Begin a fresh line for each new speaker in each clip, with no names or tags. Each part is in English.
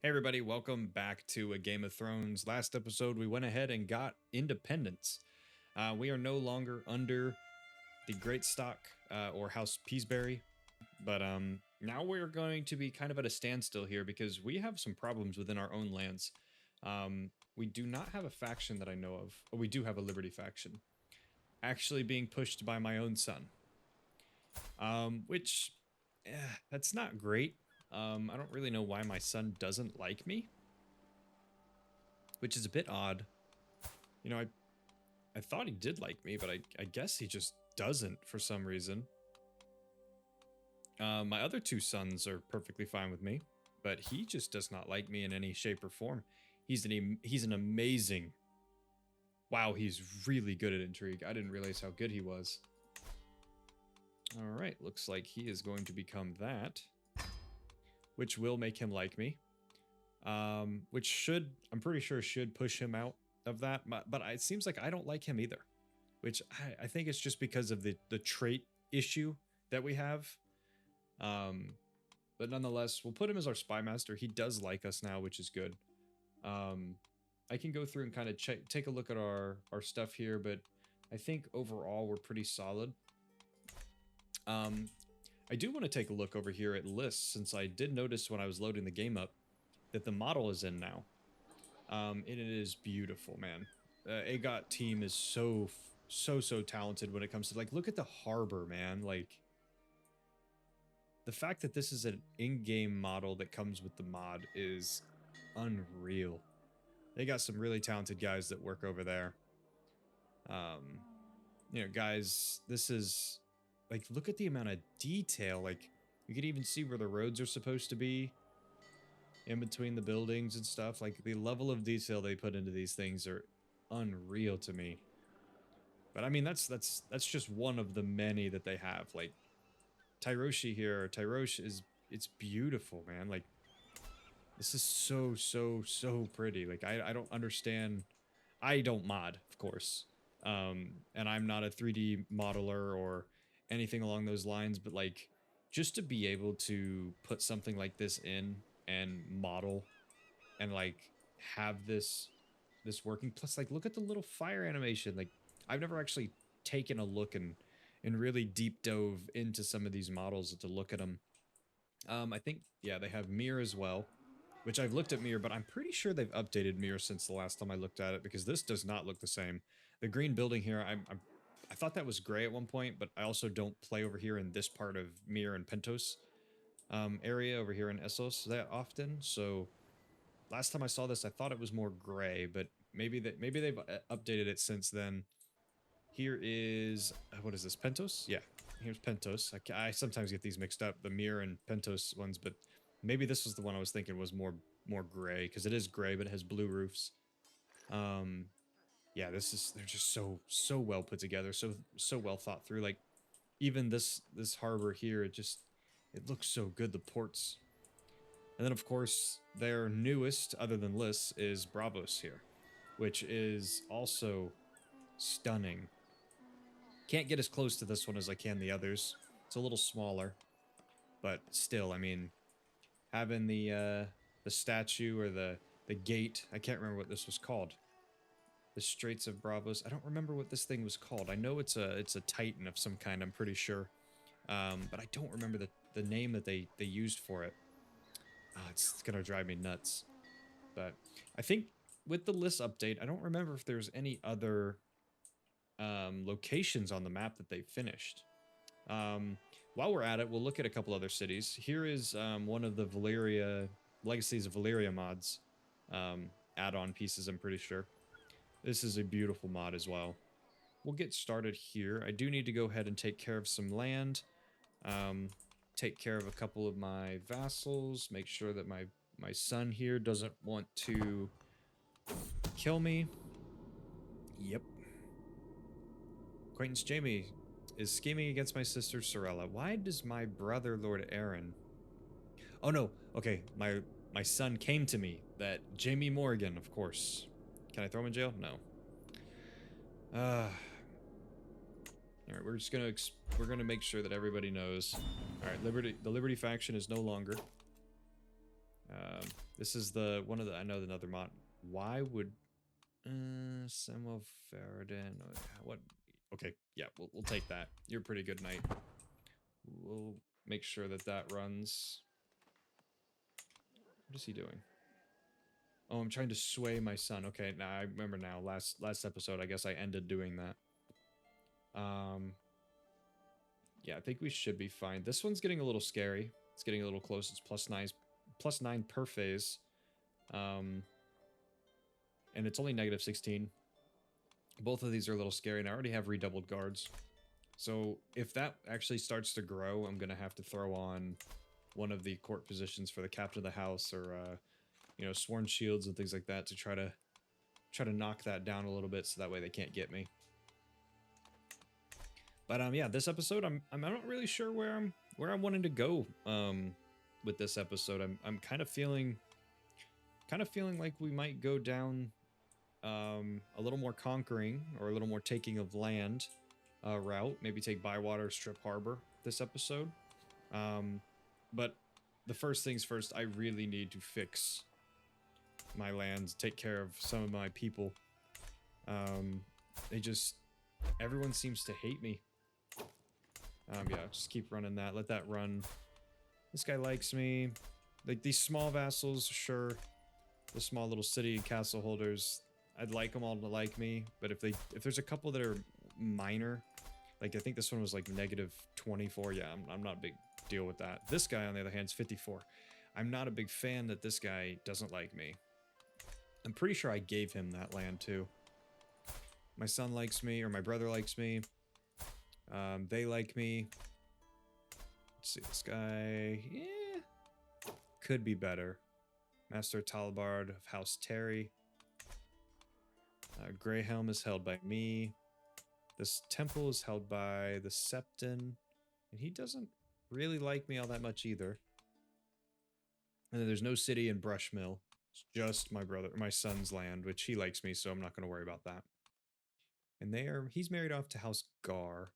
Hey everybody, welcome back to a Game of Thrones. Last episode, we went ahead and got independence. We are no longer under the Great Stock or House Peaceberry, but now we're going to be kind of at a standstill here because we have some problems within our own lands. We do not have a faction that I know of. Oh, we do have a Liberty faction, actually being pushed by my own son, which that's not great. I don't really know why my son doesn't like me, which is a bit odd. You know, I thought he did like me, but I guess he just doesn't for some reason. My other two sons are perfectly fine with me, but he just does not like me in any shape or form. He's an amazing. Wow, he's really good at intrigue. I didn't realize how good he was. All right, looks like he is going to become that, which will make him like me. Which should, I'm pretty sure, should push him out of that. But it seems like I don't like him either, which I think it's just because of the trait issue that we have. But nonetheless, we'll put him as our spy master. He does like us now, which is good. I can go through and kind of take a look at our stuff here, but I think overall we're pretty solid. I do want to take a look over here at lists, since I did notice when I was loading the game up that the model is in now. And it is beautiful, man. AGOT team is so talented when it comes to, like, look at the harbor, man. Like, the fact that this is an in-game model that comes with the mod is unreal. They got some really talented guys that work over there. You know, guys, this is, like, look at the amount of detail. Like, you can even see where the roads are supposed to be in between the buildings and stuff. Like, the level of detail they put into these things are unreal to me. But I mean, that's just one of the many that they have. Like, Tyroshi here, Tyrosh is, it's beautiful, man. Like, this is so pretty. Like, I don't understand. I don't mod, of course. And I'm not a 3D modeler or anything along those lines, but like, just to be able to put something like this in and model and like have this working, plus like look at the little fire animation. Like, I've never actually taken a look and really deep dove into some of these models to look at them. I think, yeah, they have Mir as well, which I've looked at Mir, but I'm pretty sure they've updated Mir since the last time I looked at it, because this does not look the same. The green building here, I thought that was gray at one point, but I also don't play over here in this part of Mir and Pentos area over here in Essos that often, so last time I saw this, I thought it was more gray, but maybe they've updated it since then. Here is, what is this, Pentos? Yeah, here's Pentos. I sometimes get these mixed up, the Mir and Pentos ones, but maybe this was the one I was thinking was more gray, because it is gray, but it has blue roofs. Yeah, they're just so well put together, so well thought through. Like, even this harbor here, it looks so good, the ports. And then, of course, their newest, other than Lys, is Bravos here, which is also stunning. Can't get as close to this one as I can the others. It's a little smaller, but still, I mean, having the statue or the gate, I can't remember what this was called. The Straits of Bravos. I don't remember what this thing was called. I know it's a Titan of some kind, I'm pretty sure. But I don't remember the name that they used for it. Oh, it's gonna drive me nuts. But I think with the list update, I don't remember if there's any other locations on the map that they finished. While we're at it, we'll look at a couple other cities. Here is one of the Valyria Legacies of Valyria mods add-on pieces, I'm pretty sure. This is a beautiful mod as well. We'll get started here. I do need to go ahead and take care of some land. Take care of a couple of my vassals. Make sure that my son here doesn't want to kill me. Yep. Acquaintance Jamie is scheming against my sister Sorella. Why does my brother Lord Aeron... Oh no, okay, my son came to me. That Jamie Morgan, of course. Can I throw him in jail? No. Alright, we're just gonna make sure that everybody knows. Alright, the Liberty faction is no longer. This is the one of the, I know another mod. Why would some of Varynden, what? Okay, yeah, we'll take that. You're a pretty good knight. We'll make sure that that runs. What is he doing? Oh, I'm trying to sway my son. Okay, now I remember now. Last episode, I guess I ended doing that. Yeah, I think we should be fine. This one's getting a little scary. It's getting a little close. It's +9 per phase. And it's only -16. Both of these are a little scary, and I already have redoubled guards. So if that actually starts to grow, I'm gonna have to throw on one of the court positions for the captain of the house, or you know, sworn shields and things like that to try to knock that down a little bit, so that way they can't get me. But yeah, this episode I'm not really sure where I'm wanting to go with this episode. I'm kind of feeling like we might go down a little more conquering, or a little more taking of land route. Maybe take Bywater, Strip Harbor this episode. But the first things first, I really need to fix my lands, take care of some of my people. Everyone seems to hate me. Yeah, just keep running that. Let that run. This guy likes me. Like, these small vassals, sure. The small little city and castle holders, I'd like them all to like me. But if there's a couple that are minor, like I think this one was like -24. Yeah, I'm not a big deal with that. This guy, on the other hand, is 54. I'm not a big fan that this guy doesn't like me. I'm pretty sure I gave him that land too. My son likes me, or my brother likes me. They like me. Let's see, this guy, yeah, could be better. Master Talbard of House Terry. Greyhelm is held by me. This temple is held by the Septon, and he doesn't really like me all that much either. And then there's no city in Brushmill. It's just my son's land, which he likes me, so I'm not going to worry about that. And he's married off to House Gar,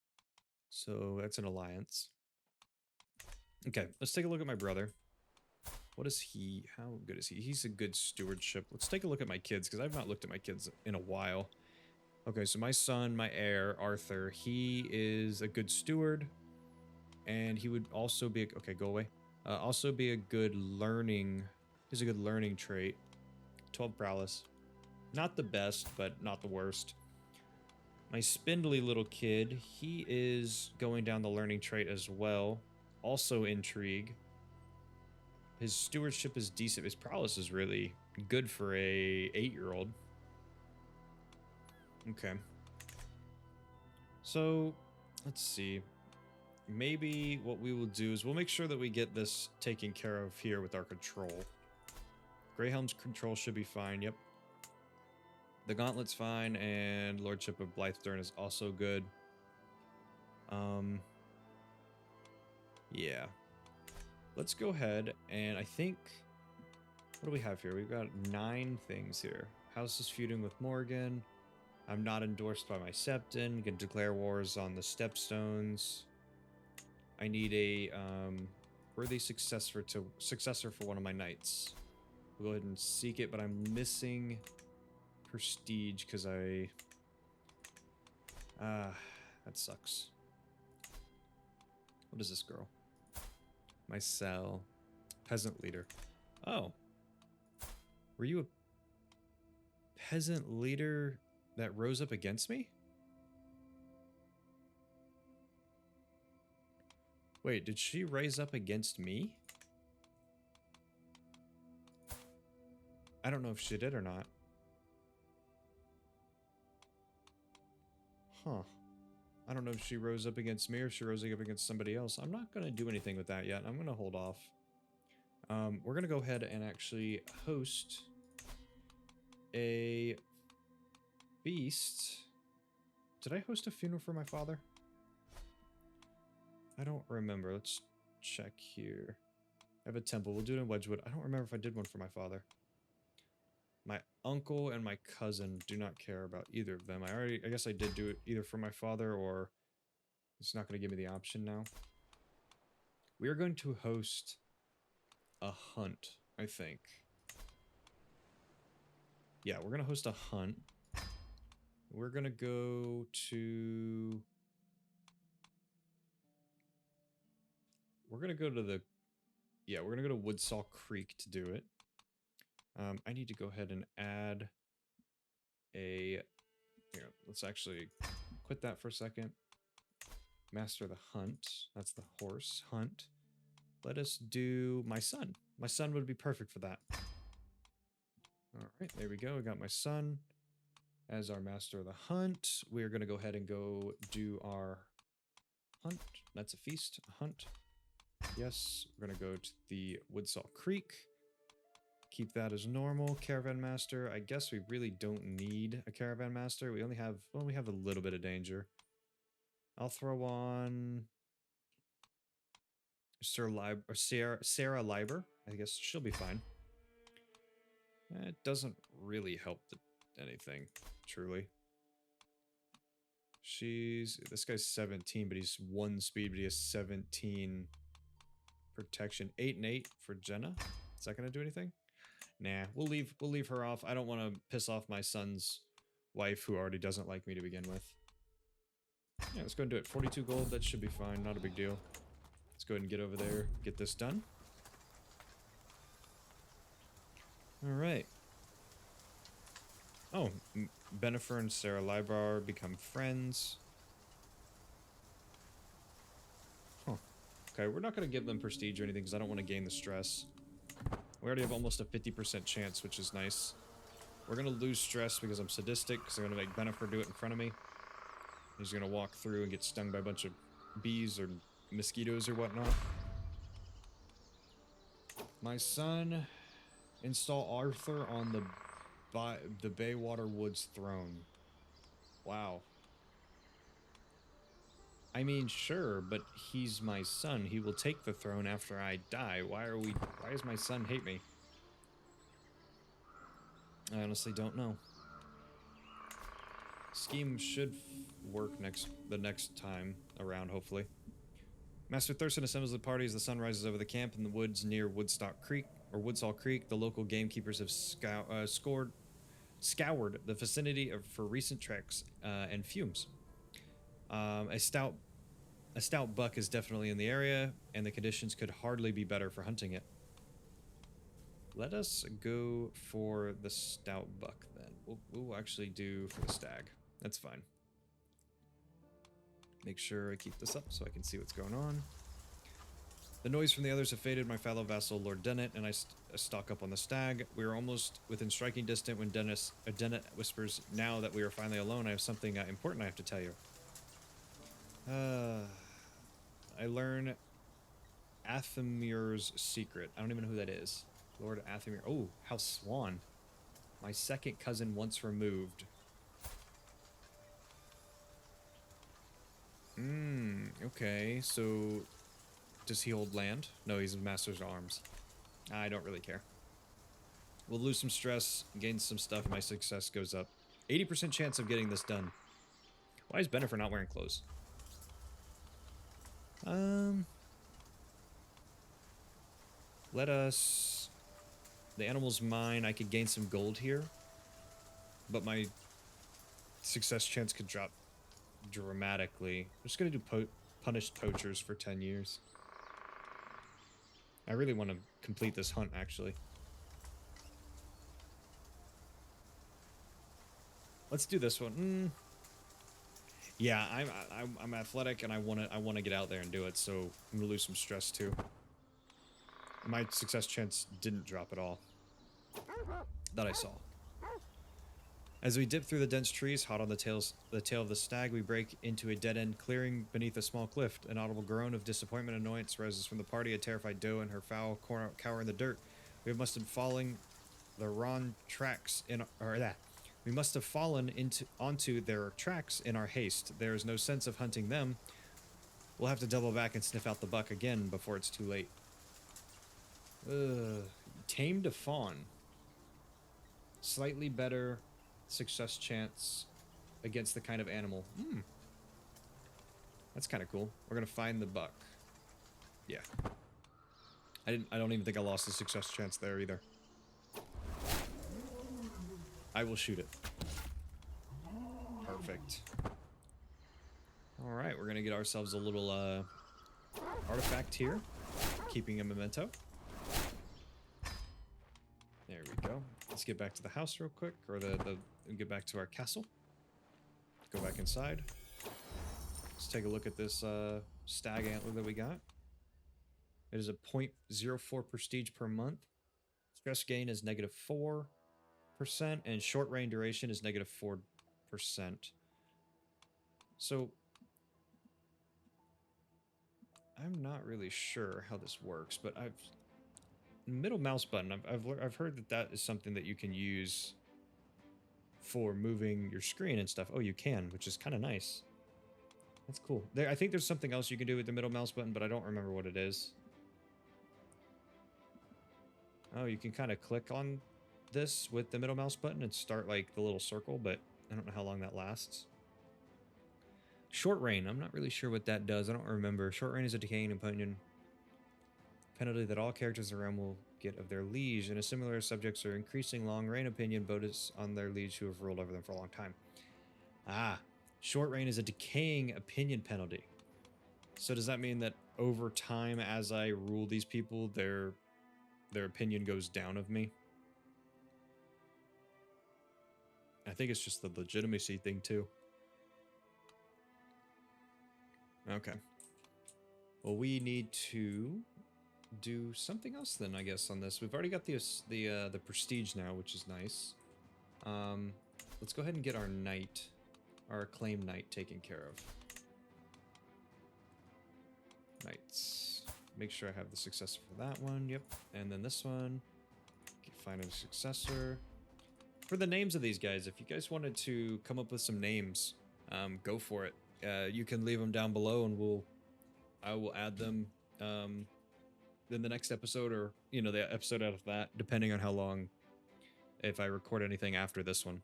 so that's an alliance. Okay, let's take a look at my brother. What is he? How good is he? He's a good stewardship. Let's take a look at my kids, because I've not looked at my kids in a while. Okay, so my son, my heir, Arthur, he is a good steward. And he would also be... Okay, go away. Also be a good learning... He's a good learning trait. 12 prowess. Not the best, but not the worst. My spindly little kid, he is going down the learning trait as well. Also intrigue. His stewardship is decent. His prowess is really good for a 8-year-old. Okay. So, let's see. Maybe what we will do is we'll make sure that we get this taken care of here with our control. Greyhelm's control should be fine, yep. The Gauntlet's fine, and Lordship of Blythedern is also good. Yeah. Let's go ahead, and I think... What do we have here? We've got 9 things here. House is feuding with Morgan. I'm not endorsed by my Septon. You can declare wars on the Stepstones. I need a worthy successor for one of my knights. We'll go ahead and seek it, but I'm missing prestige because that sucks. What is this girl? My cell. Peasant leader. Oh. Were you a peasant leader that rose up against me? Wait, did she rise up against me? I don't know if she did or not. Huh. I don't know if she rose up against me or if she rose up against somebody else. I'm not going to do anything with that yet. I'm going to hold off. We're going to go ahead and actually host a feast. Did I host a funeral for my father? I don't remember. Let's check here. I have a temple. We'll do it in Wedgwood. I don't remember if I did one for my father. My uncle and my cousin do not care about either of them. I guess I did do it either for my father, or it's not going to give me the option now. We are going to host a hunt. I think. Yeah, we're gonna host a hunt. We're gonna go to... We're gonna go to the... Yeah, we're gonna go to Woodsaw Creek to do it. I need to go ahead and add a... Here, let's actually quit that for a second. Master the hunt. That's the horse. Hunt. Let us do my son. My son would be perfect for that. Alright, there we go. I got my son as our master of the hunt. We're going to go ahead and go do our hunt. That's a feast. A hunt. Yes, we're going to go to the Woodsaw Creek. Keep that as normal. Caravan master. I guess we really don't need a caravan master. We only have, well, we have a little bit of danger. I'll throw on Sarah Liber. I guess she'll be fine. It doesn't really help anything, truly. This guy's 17, but he's 1 speed, but he has 17 protection. 8 and 8 for Jenna. Is that gonna do anything? Nah, we'll leave her off. I don't want to piss off my son's wife, who already doesn't like me to begin with. Yeah, let's go and do it. 42 gold, that should be fine, not a big deal. Let's go ahead and get over there, get this done. Alright. Oh, Benifer and Sarah Libar become friends. Huh. Okay, we're not going to give them prestige or anything because I don't want to gain the stress. We already have almost a 50% chance, which is nice. We're going to lose stress because I'm sadistic, because I'm going to make Benifer do it in front of me. He's going to walk through and get stung by a bunch of bees or mosquitoes or whatnot. My son, install Arthur on the Baywater Woods throne. Wow. I mean, sure, but he's my son. He will take the throne after I die. Why does my son hate me? I honestly don't know. Scheme should work the next time around, hopefully. Master Thurston assembles the party as the sun rises over the camp in the woods near Woodsaw Creek. The local gamekeepers have scoured the vicinity for recent treks and fumes. A stout buck is definitely in the area, and the conditions could hardly be better for hunting it. Let us go for the stout buck then. We'll actually do for the stag. That's fine. Make sure I keep this up so I can see what's going on. The noise from the others have faded. My fellow vassal, Lord Dennett, and I stalk up on the stag. We are almost within striking distance when Dennett whispers, "Now that we are finally alone, I have something important I have to tell you." I learn Athamir's secret. I don't even know who that is. Lord Athamir. Oh, House Swan. My second cousin once removed. Okay, so does he hold land? No, he's a master's arms. I don't really care. We'll lose some stress, gain some stuff, my success goes up. 80% chance of getting this done. Why is Benifer not wearing clothes? Let us... The animal's mine. I could gain some gold here. But my success chance could drop dramatically. I'm just going to do punished poachers for 10 years. I really want to complete this hunt, actually. Let's do this one. Yeah, I'm athletic and I want to get out there and do it, so I'm gonna lose some stress too. My success chance didn't drop at all. That I saw. As we dip through the dense trees, hot on the tail of the stag, we break into a dead-end clearing beneath a small cliff. An audible groan of disappointment and annoyance rises from the party. A terrified doe and her fowl cower in the dirt. We must have fallen the wrong tracks We must have fallen onto their tracks in our haste. There is no sense of hunting them. We'll have to double back and sniff out the buck again before it's too late. Tamed a fawn. Slightly better success chance against the kind of animal. That's kind of cool. We're going to find the buck. Yeah. I don't even think I lost a success chance there either. I will shoot it. Perfect. All right, we're gonna get ourselves a little artifact here, keeping a memento. There we go. Let's get back to the house real quick, or get back to our castle. Go back inside. Let's take a look at this stag antler that we got. It is a 0.04 prestige per month. Stress gain is -4%, and short range duration is -4%. So I'm not really sure how this works, but middle mouse button. I've heard that is something that you can use for moving your screen and stuff. Oh, you can, which is kind of nice. That's cool. I think there's something else you can do with the middle mouse button, but I don't remember what it is. Oh, you can kind of click on this with the middle mouse button and start like the little circle, but I don't know how long that lasts. Short rain. I'm not really sure what that does. I don't remember. Short rain is a decaying opinion penalty that all characters in the realm will get of their liege, and a similar subjects are increasing long reign opinion bonus on their liege who have ruled over them for a long time. Ah, short reign is a decaying opinion penalty. So does that mean that over time, as I rule these people, their opinion goes down of me? I think it's just the legitimacy thing too. Okay. Well, we need to do something else then, I guess, on this. We've already got the prestige now, which is nice. Let's go ahead and get our knight, our acclaimed knight, taken care of. Knights. Make sure I have the successor for that one. Yep. And then this one. Find a successor. For the names of these guys, if you guys wanted to come up with some names, go for it. You can leave them down below, and I will add them in the next episode, or the episode out of that, depending on how long, if I record anything after this one.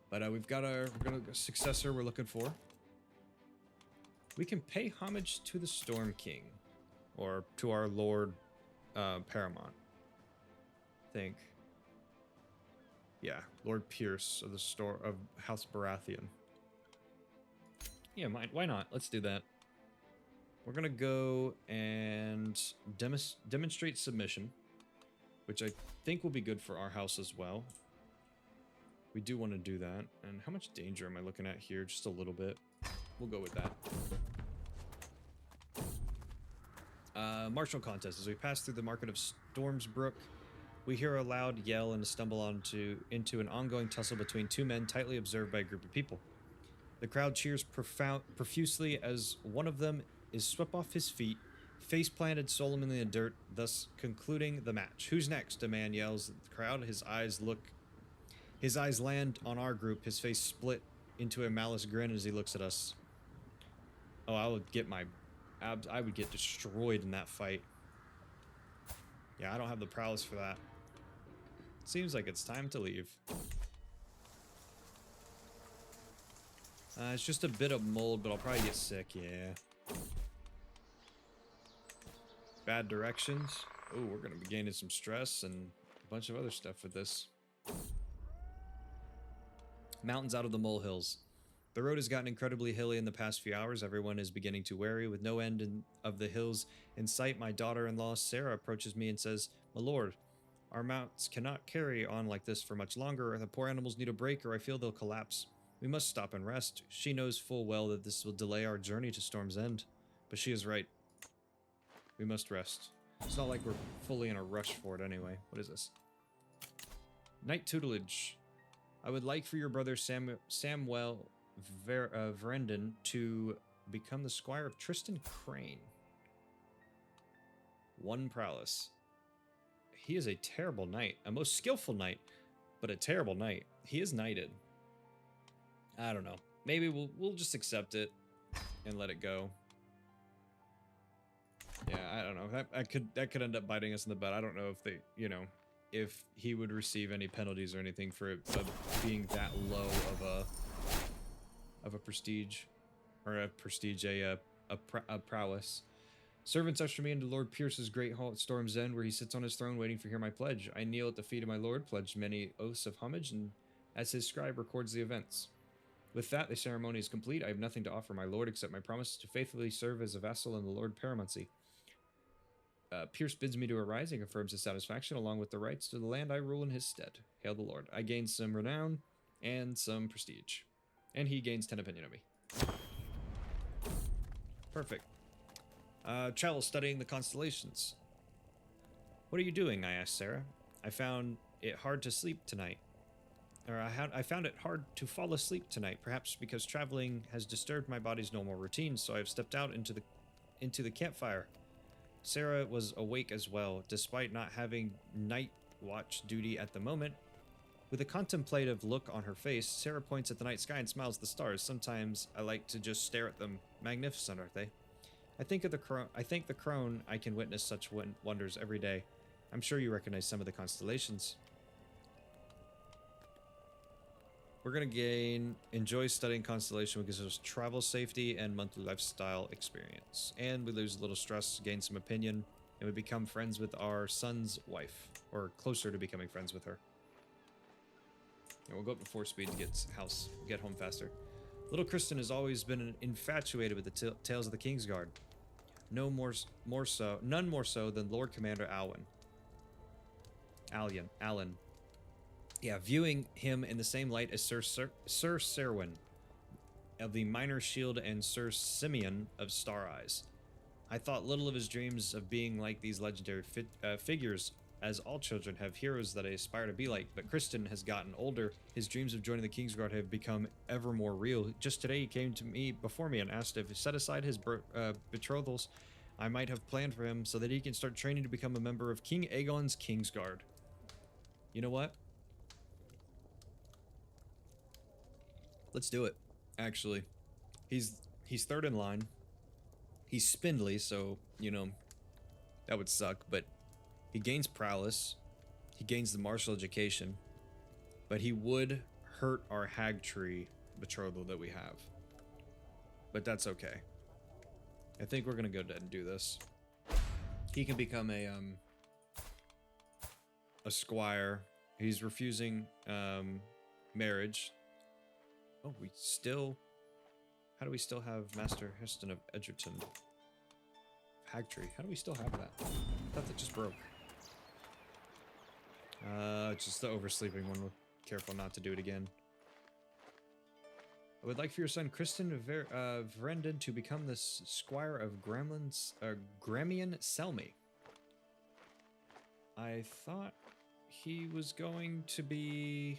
But we've got our successor we're looking for. We can pay homage to the Storm King, or to our Lord Paramount. I think. Yeah, Lord Pierce of House Baratheon. Yeah, why not? Let's do that. We're gonna go and demonstrate submission, which I think will be good for our house as well. We do want to do that. And how much danger am I looking at here? Just a little bit. We'll go with that. Martial contest. As we pass through the market of Stormsbrook, we hear a loud yell and stumble into an ongoing tussle between two men tightly observed by a group of people. The crowd cheers profusely as one of them is swept off his feet, face planted solemnly in the dirt, thus concluding the match. Who's next? A man yells at the crowd. His eyes land on our group, his face split into a malice grin as he looks at us. Oh, I would get destroyed in that fight. Yeah, I don't have the prowess for that. Seems like it's time to leave. It's just a bit of mold, but I'll probably get sick, yeah. Bad directions. Oh, we're going to be gaining some stress and a bunch of other stuff with this. Mountains out of the molehills. The road has gotten incredibly hilly in the past few hours. Everyone is beginning to weary. With no end of the hills in sight, my daughter-in-law Sarah approaches me and says, "My lord, our mounts cannot carry on like this for much longer. The poor animals need a break, or I feel they'll collapse. We must stop and rest." She knows full well that this will delay our journey to Storm's End, but she is right. We must rest. It's not like we're fully in a rush for it anyway. What is this? Knight tutelage. I would like for your brother Samuel Varynden to become the squire of Tristan Crane. 1 prowess. He is a terrible knight. A most skillful knight, but a terrible knight. He is knighted. I don't know. Maybe we'll just accept it and let it go. Yeah, I don't know. That could end up biting us in the butt. I don't know if if he would receive any penalties or anything for it being that low of a prestige, or a prowess. Servants usher me into Lord Pierce's great hall at Storm's End, where he sits on his throne waiting to hear my pledge. I kneel at the feet of my lord, pledged many oaths of homage, and as his scribe records the events. With that, the ceremony is complete. I have nothing to offer my lord except my promise to faithfully serve as a vassal in the Lord Paramountcy. Pierce bids me to arise and confirms his satisfaction along with the rights to the land I rule in his stead. Hail the Lord. I gain some renown and some prestige. And he gains 10 opinion of me. Perfect. Travel studying the constellations. What are you doing? I asked Sarah. I found it hard to sleep tonight. I found it hard to fall asleep tonight, perhaps because traveling has disturbed my body's normal routine, so I have stepped out into the campfire. Sarah was awake as well, despite not having night watch duty at the moment. With a contemplative look on her face, Sarah points at the night sky and smiles at the stars. Sometimes I like to just stare at them. Magnificent, aren't they? I thank the crone I can witness such wonders every day. I'm sure you recognize some of the constellations. We're going to enjoy studying constellation because there's travel safety and monthly lifestyle experience. And we lose a little stress, gain some opinion, and we become friends with our son's wife. Or closer to becoming friends with her. And we'll go up to 4 speed to get home faster. Little Kristen has always been infatuated with the tales of the Kingsguard. None more so than Lord Commander Alan. Yeah, viewing him in the same light as Sir Serwyn of the Minor Shield and Sir Simeon of Star Eyes. I thought little of his dreams of being like these legendary figures, as all children have heroes that they aspire to be like, but Kristen has gotten older. His dreams of joining the Kingsguard have become ever more real. Just today he came to me before me and asked if he set aside his betrothals I might have planned for him so that he can start training to become a member of King Aegon's Kingsguard. You know what? Let's do it, actually. He's third in line. He's spindly, so, you know, that would suck, but he gains prowess. He gains the martial education. But he would hurt our hag tree betrothal that we have. But that's okay. I think we're gonna go ahead and do this. He can become a squire. He's refusing marriage. Oh, how do we still have Master Heston of Edgerton? Hagtree. How do we still have that? I thought that just broke. Just the oversleeping one. We're careful not to do it again. I would like for your son Kristen Varynden to become the squire of Gramian Selmy. I thought he was going to be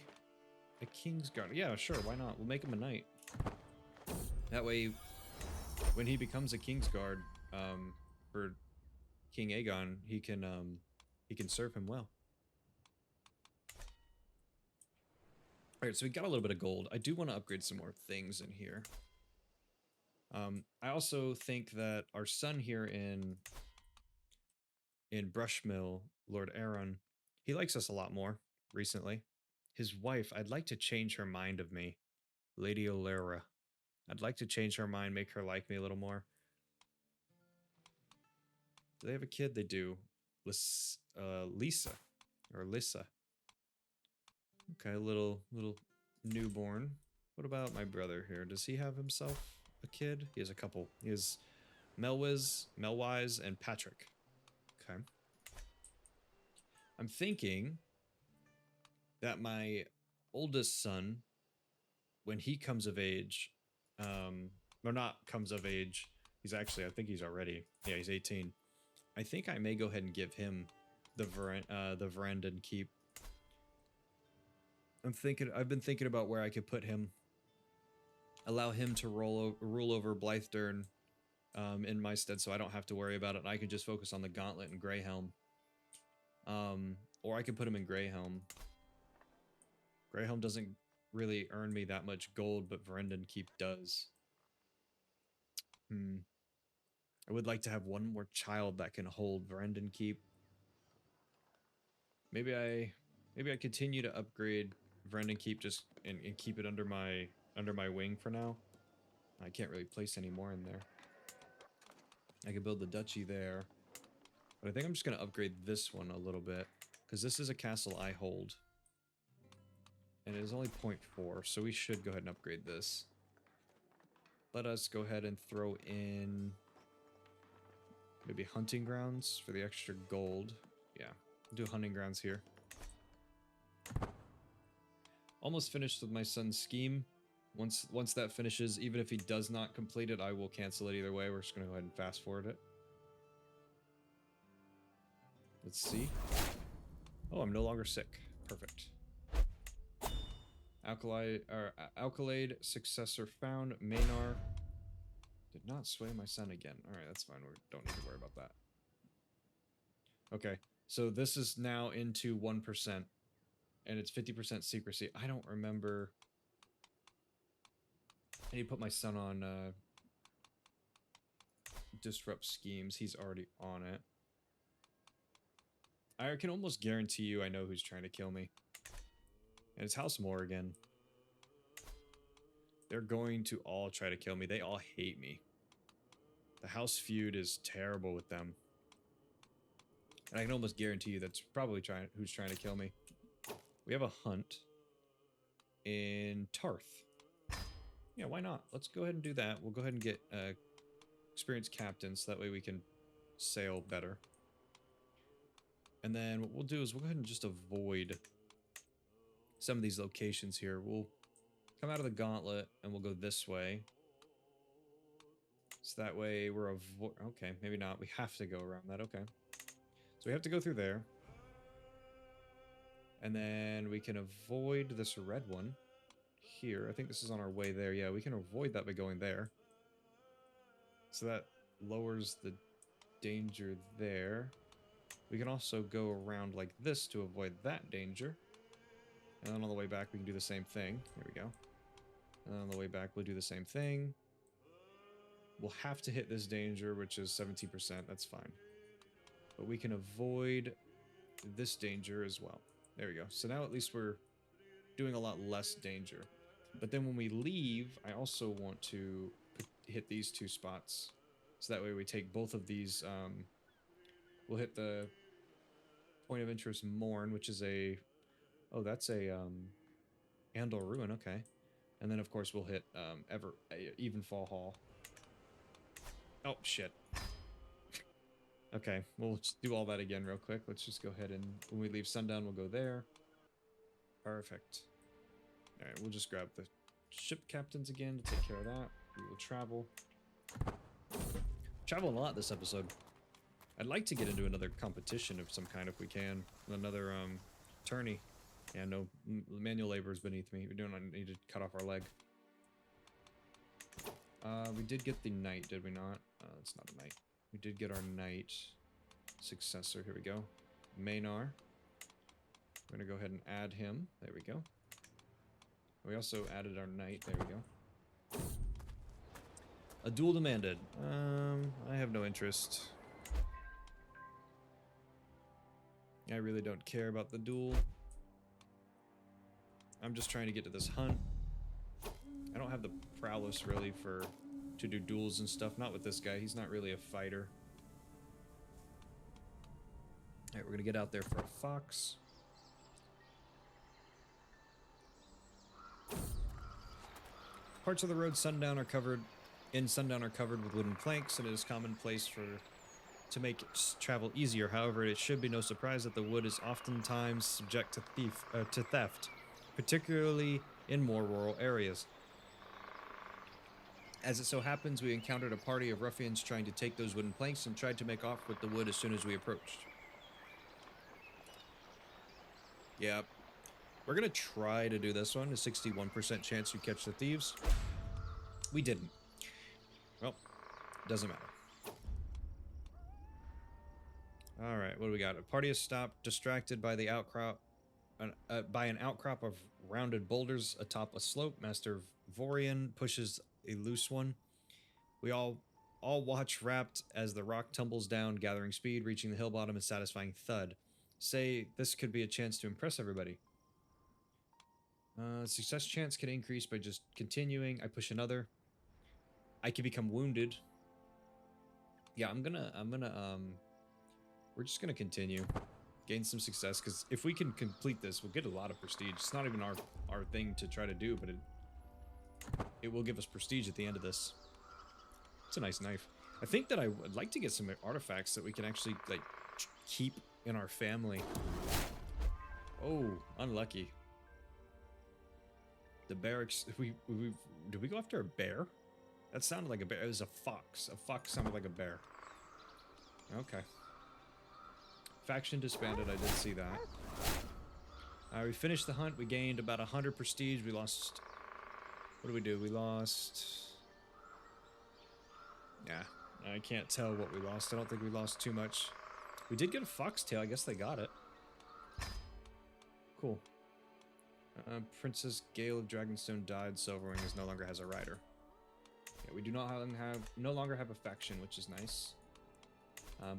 a Kingsguard. Yeah, sure, why not? We'll make him a knight. That way, when he becomes a Kingsguard for King Aegon, he can serve him well. Alright, so we got a little bit of gold. I do want to upgrade some more things in here. I also think that our son here in Brushmill, Lord Aeron, he likes us a lot more recently. His wife, I'd like to change her mind of me. Lady Olara. I'd like to change her mind, make her like me a little more. Do they have a kid? They do. Lisa. Or Lissa. Okay, little newborn. What about my brother here? Does he have himself a kid? He has a couple. He has Melwise, and Patrick. Okay. I'm thinking that my oldest son, when he comes of age, or not comes of age, he's actually, I think he's already, yeah, he's 18. I think I may go ahead and give him the Varynden keep. I've been thinking about where I could put him, allow him to rule over Blythedern in my stead, so I don't have to worry about it, and I can just focus on the Gauntlet and Greyhelm. Or I could put him in Greyhelm. Greyhelm doesn't really earn me that much gold, but Varynden keep does. I would like to have one more child that can hold Varynden keep. Maybe I continue to upgrade Varynden keep just and keep it under my wing for now. I can't really place any more in there. I can build the duchy there. But I think I'm just going to upgrade this one a little bit. Because this is a castle I hold. And it is only 0.4, so we should go ahead and upgrade this. Let us go ahead and throw in maybe hunting grounds for the extra gold. Yeah, do hunting grounds here. Almost finished with my son's scheme. Once that finishes, even if he does not complete it, I will cancel it either way. We're just going to go ahead and fast forward it. Let's see. Oh, I'm no longer sick. Perfect. Alkalade successor found. Maynard did not sway my son again. Alright, that's fine. We don't need to worry about that. Okay, so this is now into 1%. And it's 50% secrecy. I don't remember. I need to put my son on disrupt schemes. He's already on it. I can almost guarantee you I know who's trying to kill me. And it's House Morrigan. They're going to all try to kill me. They all hate me. The house feud is terrible with them. And I can almost guarantee you that's probably who's trying to kill me. We have a hunt in Tarth. Yeah, why not? Let's go ahead and do that. We'll go ahead and get experienced captains, so that way we can sail better. And then what we'll do is we'll go ahead and just avoid some of these locations here. We'll come out of the gauntlet and we'll go this way. So that way we're okay, maybe not. We have to go around that. Okay. So we have to go through there. And then we can avoid this red one here. I think this is on our way there. Yeah, we can avoid that by going there. So that lowers the danger there. We can also go around like this to avoid that danger. And then on the way back, we can do the same thing. There we go. And on the way back, we'll do the same thing. We'll have to hit this danger, which is 17%. That's fine. But we can avoid this danger as well. There we go. So now at least we're doing a lot less danger. But then when we leave, I also want to hit these two spots. So that way we take both of these. We'll hit the point of interest Morn, which is a... Oh, that's a Andal Ruin, okay. And then, of course, we'll hit Evenfall Hall. Oh, shit. Okay, we'll just do all that again real quick. Let's just go ahead and, when we leave Sundown, we'll go there. Perfect. Alright, we'll just grab the ship captains again to take care of that. We will travel. Traveling a lot this episode. I'd like to get into another competition of some kind if we can. Another tourney. Yeah, no, manual labor is beneath me. We don't need to cut off our leg. We did get the knight, did we not? It's not a knight. We did get our knight successor. Here we go. Maynard. We're going to go ahead and add him. There we go. We also added our knight. There we go. A duel demanded. I have no interest. I really don't care about the duel. I'm just trying to get to this hunt. I don't have the prowess really to do duels and stuff. Not with this guy. He's not really a fighter. Alright, we're gonna get out there for a fox. Parts of the road in Sundown are covered with wooden planks, and it is commonplace to make travel easier. However, it should be no surprise that the wood is oftentimes subject to theft, particularly in more rural areas. As it so happens, we encountered a party of ruffians trying to take those wooden planks and tried to make off with the wood as soon as we approached. Yeah, we're gonna try to do this one. A 61% chance you catch the thieves. We didn't. Well, doesn't matter. Alright, what do we got? A party is stopped, distracted by the outcrop, by an outcrop of rounded boulders atop a slope. Master Varynden pushes a loose one. We all watch rapt as the rock tumbles down, gathering speed, reaching the hill bottom, and satisfying thud. Say this could be a chance to impress everybody. Success chance can increase by just continuing. I push another. I can become wounded. Yeah, we're just gonna continue. Gain some success, because if we can complete this, we'll get a lot of prestige. It's not even our thing to try to do, but it will give us prestige at the end of this. It's a nice knife. I think that I would like to get some artifacts that we can actually, like, keep in our family. Oh, unlucky. The barracks, did we go after a bear? That sounded like a bear. It was a fox. A fox sounded like a bear. Okay. Faction disbanded, I did see that. We finished the hunt. We gained about 100 prestige. We lost... What did we do? We lost... Yeah, I can't tell what we lost. I don't think we lost too much. We did get a foxtail. I guess they got it. Cool. Princess Gale of Dragonstone died. Silverwing no longer has a rider. Yeah, we do not no longer have a faction, which is nice.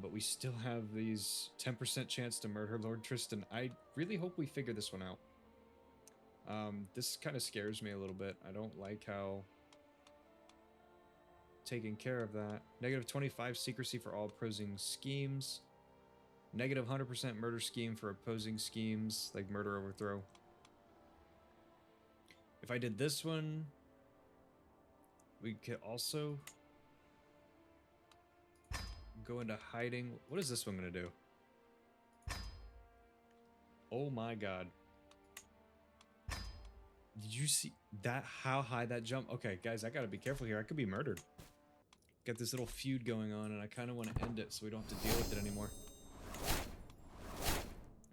But we still have these 10% chance to murder Lord Tristan. I really hope we figure this one out. This kind of scares me a little bit. I don't like how taking care of that. Negative 25 secrecy for all opposing schemes. Negative 100% murder scheme for opposing schemes, like murder overthrow. If I did this one, we could also go into hiding. What is this one gonna do? Oh my god. Did you see that? How high that jump? Okay, guys, I gotta be careful here. I could be murdered. Got this little feud going on, and I kind of want to end it so we don't have to deal with it anymore.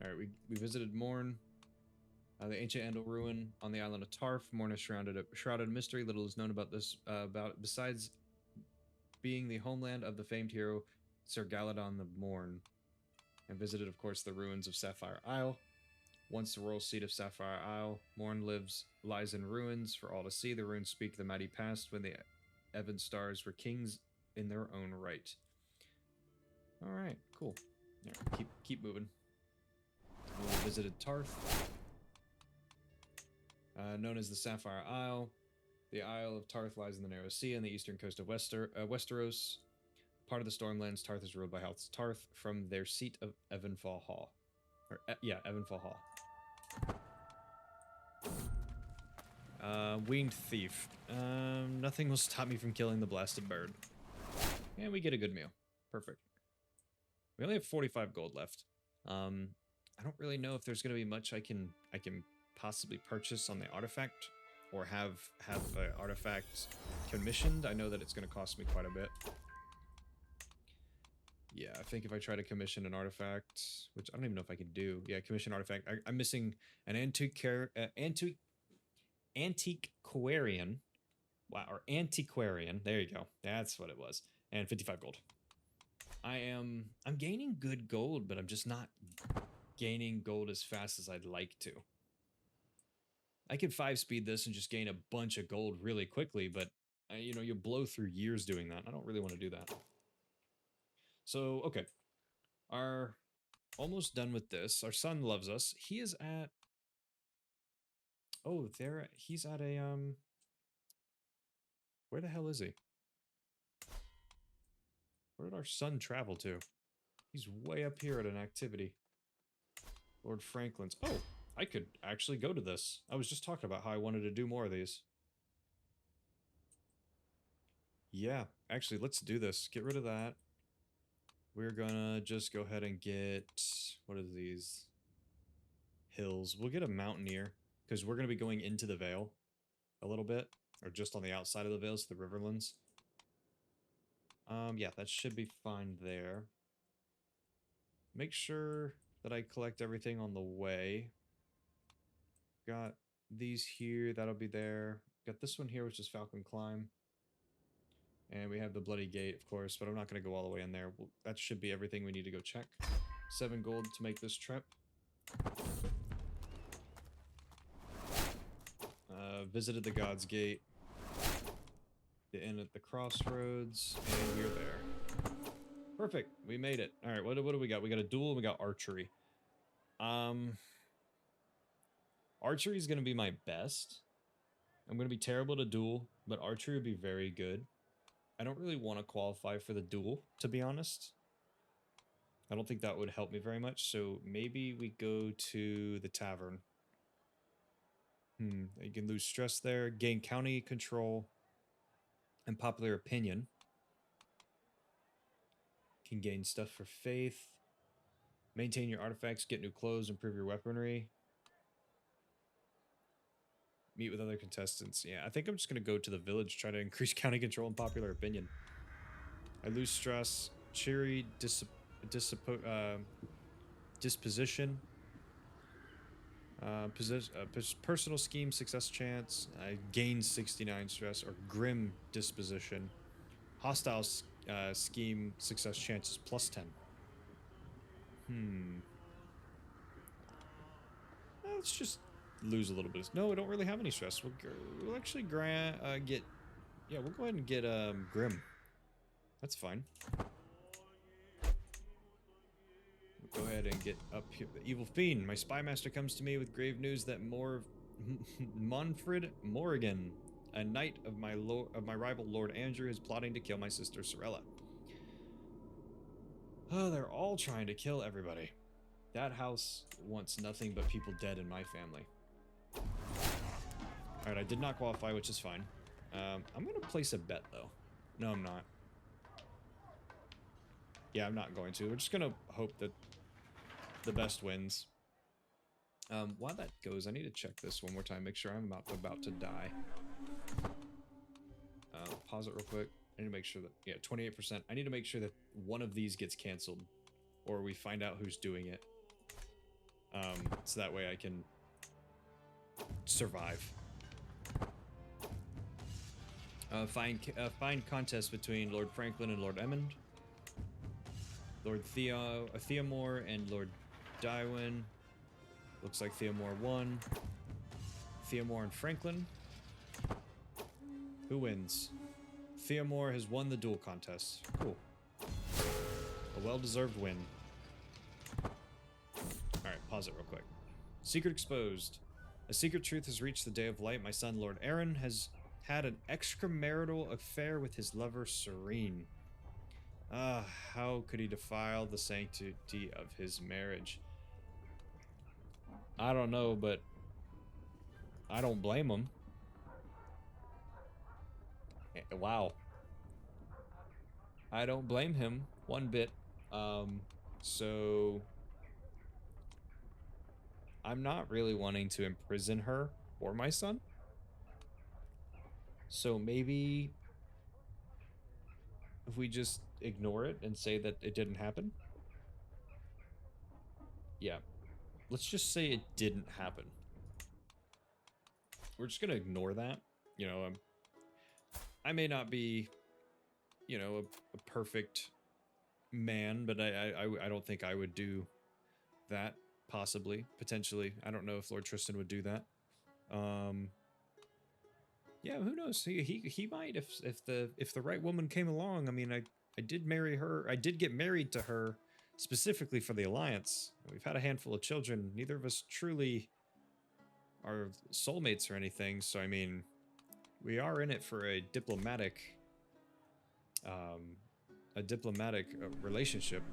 Alright, we visited Morn. The ancient Andal ruin on the island of Tarf. Morn is shrouded in mystery. Little is known about this, besides being the homeland of the famed hero Sir Galadon the Morn. And visited, of course, the ruins of Sapphire Isle. Once the royal seat of Sapphire Isle, Morn lies in ruins for all to see. The ruins speak the mighty past when the Evan stars were kings in their own right. Alright, cool. Right, keep moving. We visited Tarth. Known as the Sapphire Isle. The Isle of Tarth lies in the narrow sea on the eastern coast of Westeros. Part of the Stormlands, Tarth is ruled by House Tarth from their seat of Evanfall Hall. Evanfall Hall. Winged Thief. Nothing will stop me from killing the blasted bird. And we get a good meal. Perfect. We only have 45 gold left. I don't really know if there's going to be much I can possibly purchase on the artifact, or have the artifact commissioned. I know that it's going to cost me quite a bit. Yeah, I think if I try to commission an artifact, which I don't even know if I can do. Yeah, commission artifact. I'm missing an antiquarian. Wow, or antiquarian. There you go. That's what it was. And 55 gold. I'm gaining good gold, but I'm just not gaining gold as fast as I'd like to. I could 5-speed this and just gain a bunch of gold really quickly, but you know, you blow through years doing that. I don't really want to do that. So, okay. Are almost done with this. Our son loves us. He is at... Oh, he's at a, where the hell is he? Where did our son travel to? He's way up here at an activity. Lord Franklin's. Oh, I could actually go to this. I was just talking about how I wanted to do more of these. Yeah, actually, let's do this. Get rid of that. We're gonna just go ahead and get... What are these? Hills. We'll get a Mountaineer, because we're gonna be going into the Vale a little bit. Or just on the outside of the Vales, the Riverlands. Yeah, that should be fine there. Make sure that I collect everything on the way. Got these here, that'll be there. Got this one here, which is Falcon Climb. And we have the Bloody Gate, of course, but I'm not going to go all the way in there. That should be everything we need to go check. 7 gold to make this trip. Visited the God's Gate. The inn at the crossroads, and we're there. Perfect, we made it. All right, what do we got? We got a duel, we got archery. Archery is going to be my best. I'm going to be terrible to duel, but archery would be very good. I don't really want to qualify for the duel, to be honest. I don't think that would help me very much, so maybe we go to the tavern. You can lose stress there, gain county control, and popular opinion. Can gain stuff for faith. Maintain your artifacts, get new clothes, improve your weaponry. Meet with other contestants. Yeah, I think I'm just going to go to the village, try to increase county control and popular opinion. I lose stress, cheery disposition. Personal scheme, success chance. I gain 69 stress, or grim disposition. Hostile scheme, success chances +10. Let's just lose a little bit. No, I don't really have any stress. We'll actually get... Yeah, we'll go ahead and get grim. That's fine. We'll go ahead and get up here. The evil fiend. My spy master comes to me with grave news that Monfred Morrigan, a knight of my rival Lord Andrew, is plotting to kill my sister Sorella. Oh, they're all trying to kill everybody. That house wants nothing but people dead in my family. Alright, I did not qualify, which is fine. I'm going to place a bet, though. No, I'm not. Yeah, I'm not going to. We're just going to hope that the best wins. While that goes, I need to check this one more time, make sure I'm about to die. Pause it real quick. I need to make sure that, yeah, 28%. I need to make sure that one of these gets canceled, or we find out who's doing it. So that way I can survive. Find contest between Lord Franklin and Lord Emmond. Lord Theomore and Lord Dywin. Looks like Theomore won. Theomore and Franklin. Who wins? Theomore has won the duel contest. Cool. A well-deserved win. Alright, pause it real quick. Secret exposed. A secret truth has reached the day of light. My son, Lord Aeron, has had an extramarital affair with his lover, Serene. How could he defile the sanctity of his marriage? I don't know, but I don't blame him. Wow. I don't blame him one bit. So I'm not really wanting to imprison her or my son. So maybe if we just ignore it and say that it didn't happen. Yeah. Let's just say it didn't happen. We're just gonna ignore that. You know, I may not be, you know, a perfect man, but I don't think I would do that. Possibly, potentially. I don't know if Lord Tristan would do that. Yeah, who knows? He might if the right woman came along. I mean, I did marry her. I did get married to her specifically for the alliance. We've had a handful of children. Neither of us truly are soulmates or anything. So I mean, we are in it for a diplomatic relationship.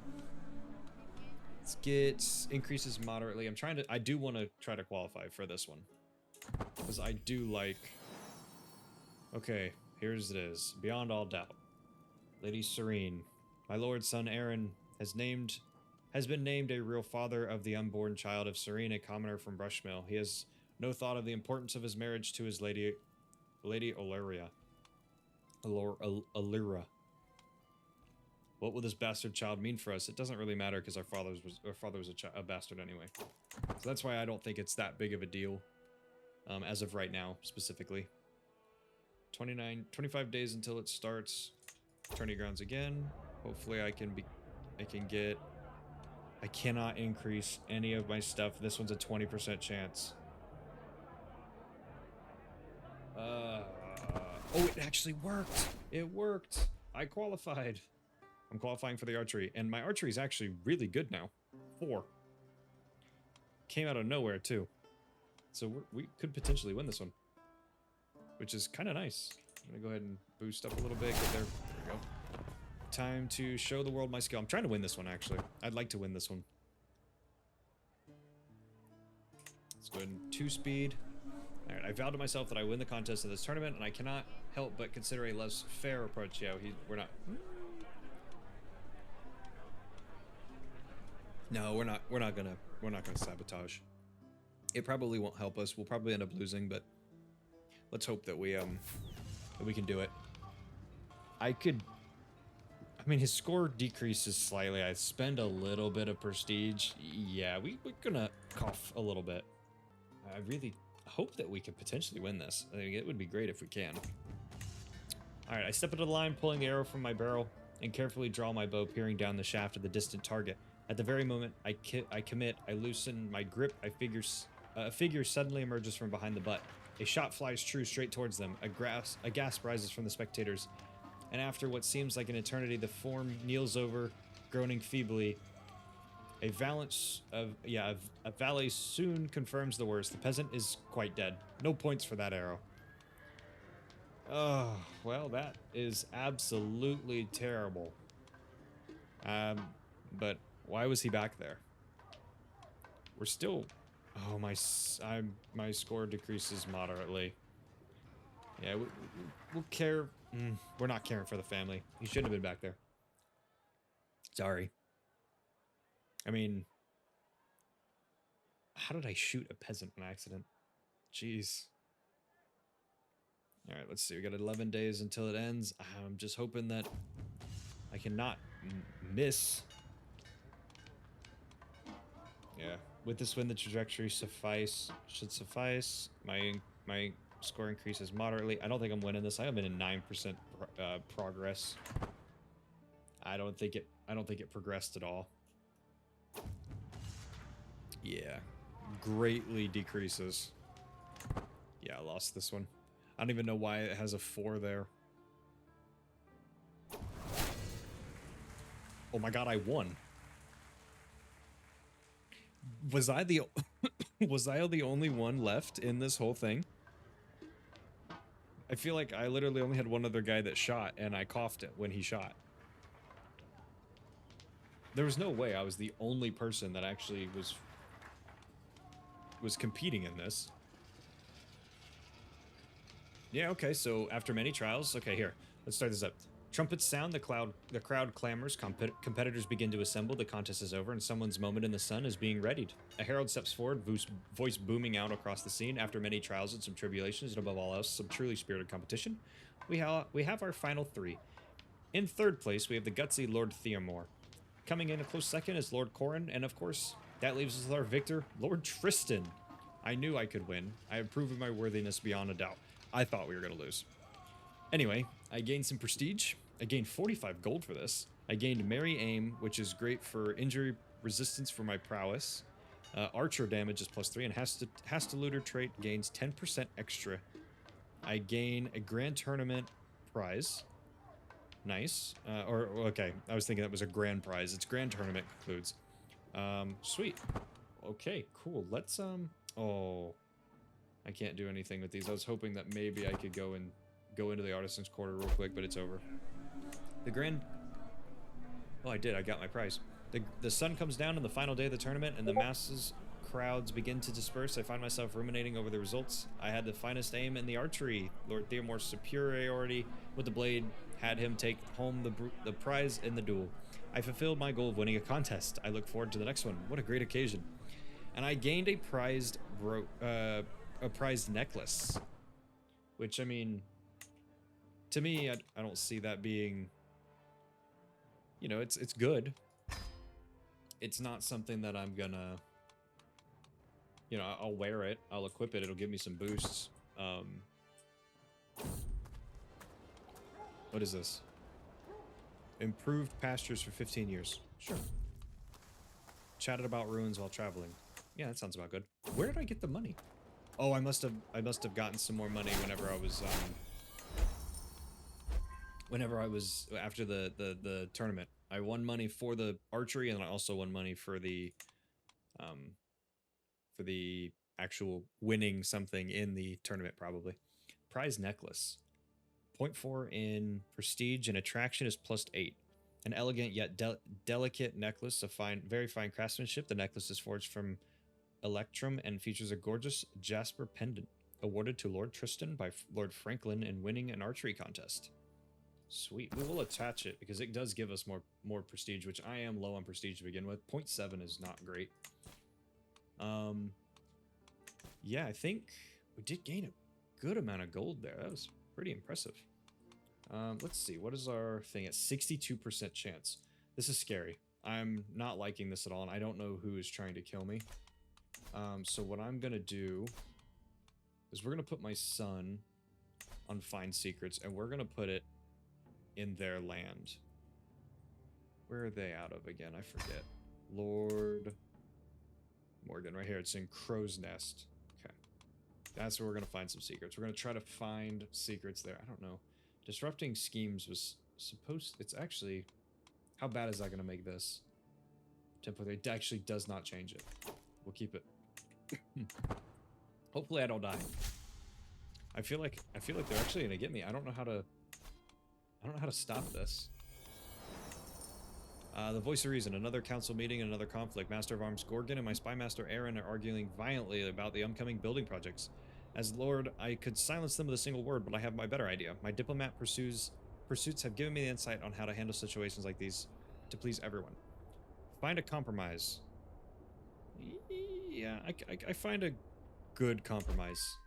Let's get increases moderately. I do want to try to qualify for this one. Because I do like... Okay, here's it is. Beyond all doubt. Lady Serene. My lord's son Aeron has been named a real father of the unborn child of Serene, a commoner from Brushmill. He has no thought of the importance of his marriage to his Lady Olyra. Olyra. What will this bastard child mean for us? It doesn't really matter because our father was a bastard anyway. So that's why I don't think it's that big of a deal, as of right now, specifically. 25 days until it starts. Tourney grounds again. Hopefully I cannot increase any of my stuff. This one's a 20% chance. Oh, it actually worked. It worked. I qualified. I'm qualifying for the archery, and my archery is actually really good now. 4. Came out of nowhere, too. So we could potentially win this one, which is kind of nice. I'm going to go ahead and boost up a little bit. Get there. There go. Time to show the world my skill. I'm trying to win this one, actually. I'd like to win this one. Let's go ahead and 2-speed. Alright, I vowed to myself that I win the contest of this tournament, and I cannot help but consider a less fair approach. Yeah, we're not... No, we're not gonna sabotage. It probably won't help us. We'll probably end up losing, but let's hope that we can do it. I mean, his score decreases slightly. I spend a little bit of prestige. Yeah, we're gonna cough a little bit. I really hope that we could potentially win this. I think it would be great if we can. Alright, I step into the line, pulling the arrow from my barrel, and carefully draw my bow, peering down the shaft of the distant target. At the very moment I commit, I loosen my grip. A figure suddenly emerges from behind the butt. A shot flies true straight towards them. A gasp rises from the spectators. And after what seems like an eternity, the form kneels over, groaning feebly. A valet soon confirms the worst. The peasant is quite dead. No points for that arrow. Oh, well, that is absolutely terrible. But why was he back there? We're still... Oh, my score decreases moderately. Yeah, we'll care... we're not caring for the family. He shouldn't have been back there. Sorry. I mean... How did I shoot a peasant on accident? Jeez. Alright, let's see. We got 11 days until it ends. I'm just hoping that I cannot miss. Yeah. With this win, the trajectory should suffice. My score increases moderately. I don't think I'm winning this. I have been in 9% progress. I don't think it progressed at all. Yeah. Greatly decreases. Yeah, I lost this one. I don't even know why it has a 4 there. Oh my god, I won. Was I the only one left in this whole thing? I feel like I literally only had one other guy that shot, and I coughed it when he shot. There was no way I was the only person that actually was competing in this. Yeah, okay, so after many trials... Okay, here, let's start this up. Trumpets sound, the crowd clamors, competitors begin to assemble, the contest is over, and someone's moment in the sun is being readied. A herald steps forward, voice booming out across the scene. After many trials and some tribulations, and above all else, some truly spirited competition, we have our final 3. In third place, we have the gutsy Lord Theomore. Coming in a close second is Lord Corrin, and of course, that leaves us with our victor, Lord Tristan. I knew I could win. I have proven my worthiness beyond a doubt. I thought we were going to lose. Anyway, I gained some prestige. I gained 45 gold for this. I gained Merry Aim, which is great for injury resistance for my prowess. Archer damage is +3, and Hastoluter trait gains 10% extra. I gain a Grand Tournament prize. Nice. Okay, I was thinking that was a grand prize. It's Grand Tournament concludes. Sweet. Okay, cool. Let's, oh... I can't do anything with these. I was hoping that maybe I could go into the Artisan's Quarter real quick, but it's over. The grand... Oh, I did. I got my prize. The sun comes down on the final day of the tournament, and the masses crowds begin to disperse. I find myself ruminating over the results. I had the finest aim in the archery. Lord Theomore's superiority with the blade had him take home the prize in the duel. I fulfilled my goal of winning a contest. I look forward to the next one. What a great occasion. And I gained a prized necklace, which, I mean, to me, I don't see that being, you know, it's good. It's not something that I'm gonna, you know, I'll wear it, I'll equip it, it'll give me some boosts. What is this? Improved pastures for 15 years. Sure. Chatted about ruins while traveling. Yeah, that sounds about good. Where did I get the money? Oh, I must have gotten some more money whenever I was after the tournament. I won money for the archery, and then I also won money for the actual winning something in the tournament, probably. Prize necklace. 0.4 in prestige and attraction is +8. An elegant yet delicate necklace of very fine craftsmanship. The necklace is forged from electrum and features a gorgeous jasper pendant, awarded to Lord Tristan by Lord Franklin in winning an archery contest. Sweet. We will attach it because it does give us more prestige, which I am low on prestige to begin with. 0.7 is not great. Yeah, I think we did gain a good amount of gold there. That was pretty impressive. Let's see. What is our thing at 62% chance? This is scary. I'm not liking this at all, and I don't know who is trying to kill me. So what I'm going to do is we're going to put my son on Find Secrets, and we're going to put it in their land. Where are they out of again? I forget. Lord Morgan, right here. It's in Crow's Nest. Okay. That's where we're going to find some secrets. We're going to try to find secrets there. I don't know. Disrupting schemes was supposed... It's actually... How bad is that going to make this? Temporary. It actually does not change it. We'll keep it. Hopefully I don't die. I feel like they're actually going to get me. I don't know how to stop this. The voice of reason. Another council meeting and another conflict. Master of Arms Gorgon and my spy master Aeron are arguing violently about the upcoming building projects. As Lord, I could silence them with a single word, but I have my better idea. My diplomat pursuits have given me the insight on how to handle situations like these to please everyone. Find a compromise. Yeah, I find a good compromise.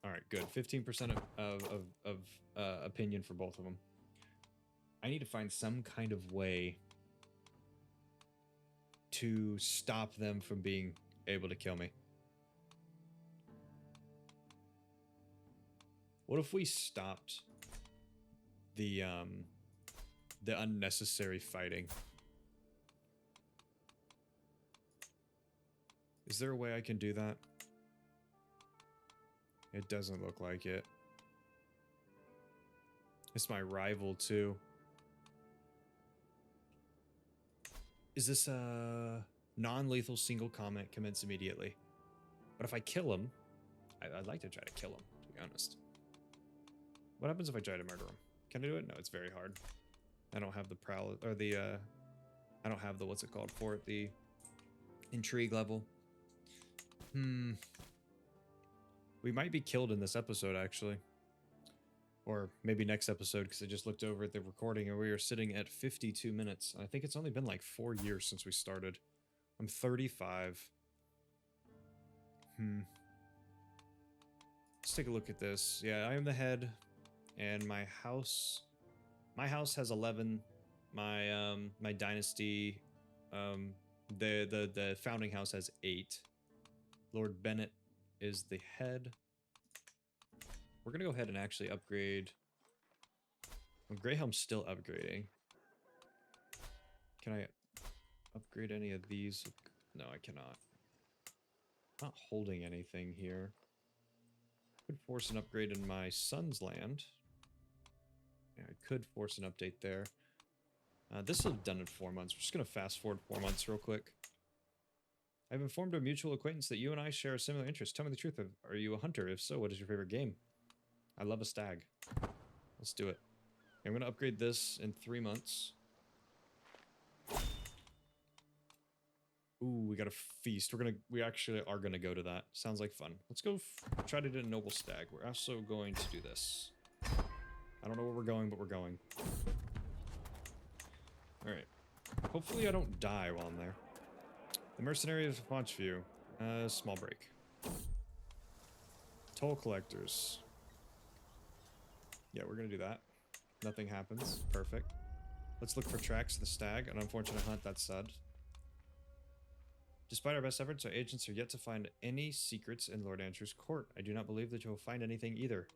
All right, good. 15% of opinion for both of them. I need to find some kind of way to stop them from being able to kill me. What if we stopped the unnecessary fighting? Is there a way I can do that? It doesn't look like it. It's my rival too. Is this a non-lethal single comment commence immediately? But if I kill him, I'd like to try to kill him, to be honest. What happens if I try to murder him? Can I do it? No, it's very hard. I don't have the prowl, or the, I don't have the, what's it called for it? The intrigue level. We might be killed in this episode, actually. Or maybe next episode, because I just looked over at the recording and we are sitting at 52 minutes. I think it's only been like 4 years since we started. I'm 35. Let's take a look at this. Yeah, I am the head. And my house has 11. My dynasty, the founding house has 8. Lord Bennett is the head. We're gonna go ahead and actually upgrade. Well, Greyhelm's still upgrading. Can I upgrade any of these? No, I cannot. Not holding anything here. Could force an upgrade in my son's land. Yeah, I could force an update there. This will be done in 4 months. We're just gonna fast forward 4 months real quick. I've informed a mutual acquaintance that you and I share a similar interest. Tell me the truth. Are you a hunter? If so, what is your favorite game? I love a stag. Let's do it. I'm going to upgrade this in 3 months. Ooh, we got a feast. We actually are going to go to that. Sounds like fun. Let's go try to do a noble stag. We're also going to do this. I don't know where we're going, but we're going. Alright. Hopefully I don't die while I'm there. The mercenaries of Ponchview. Small break. Toll collectors. Yeah, we're gonna do that. Nothing happens. Perfect. Let's look for tracks of the stag. An unfortunate hunt, that's sad. Despite our best efforts, our agents are yet to find any secrets in Lord Andrew's court. I do not believe that you will find anything either.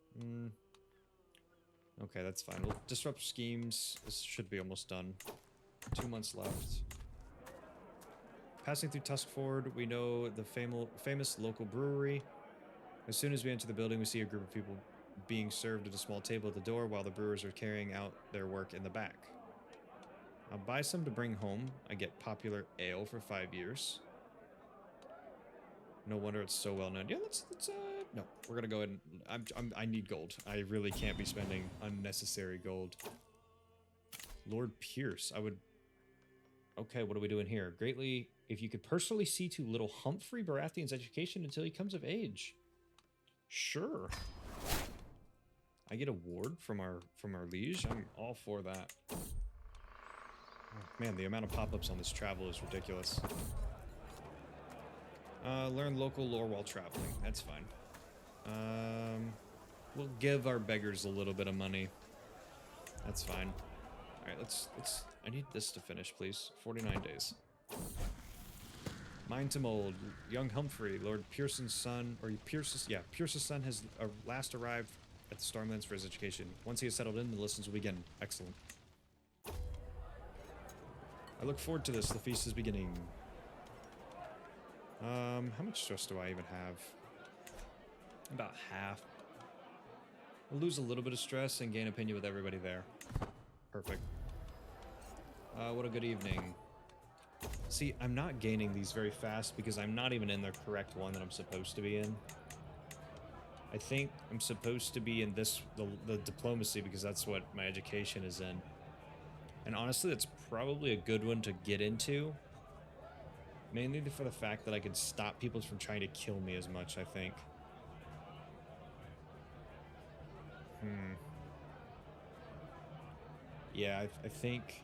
Okay, that's fine. We'll disrupt schemes. This should be almost done. 2 months left. Passing through Tuskford, we know the famous local brewery. As soon as we enter the building, we see a group of people being served at a small table at the door while the brewers are carrying out their work in the back. I'll buy some to bring home. I get popular ale for 5 years. No wonder it's so well known. Yeah, let's No, we're gonna go ahead and I need gold. I really can't be spending unnecessary gold. Lord Pierce, I would... Okay, what are we doing here? Greatly, if you could personally see to little Humphrey Baratheon's education until he comes of age. Sure. I get a ward from our liege. I'm all for that. Oh, man, the amount of pop-ups on this travel is ridiculous. Learn local lore while traveling. That's fine. We'll give our beggars a little bit of money. That's fine. All right, let's. I need this to finish, please. 49 days. Mine to mold. Young Humphrey, Lord Pearson's son, or Pierce's son has last arrived at the Stormlands for his education. Once he is settled in, the lessons will begin. Excellent. I look forward to this. The feast is beginning. How much stress do I even have? About half. I'll lose a little bit of stress and gain opinion with everybody there. Perfect. What a good evening. See, I'm not gaining these very fast because I'm not even in the correct one that I'm supposed to be in. I think I'm supposed to be in this, the diplomacy, because that's what my education is in. And honestly, that's probably a good one to get into. Mainly for the fact that I can stop people from trying to kill me as much, I think. Yeah, I think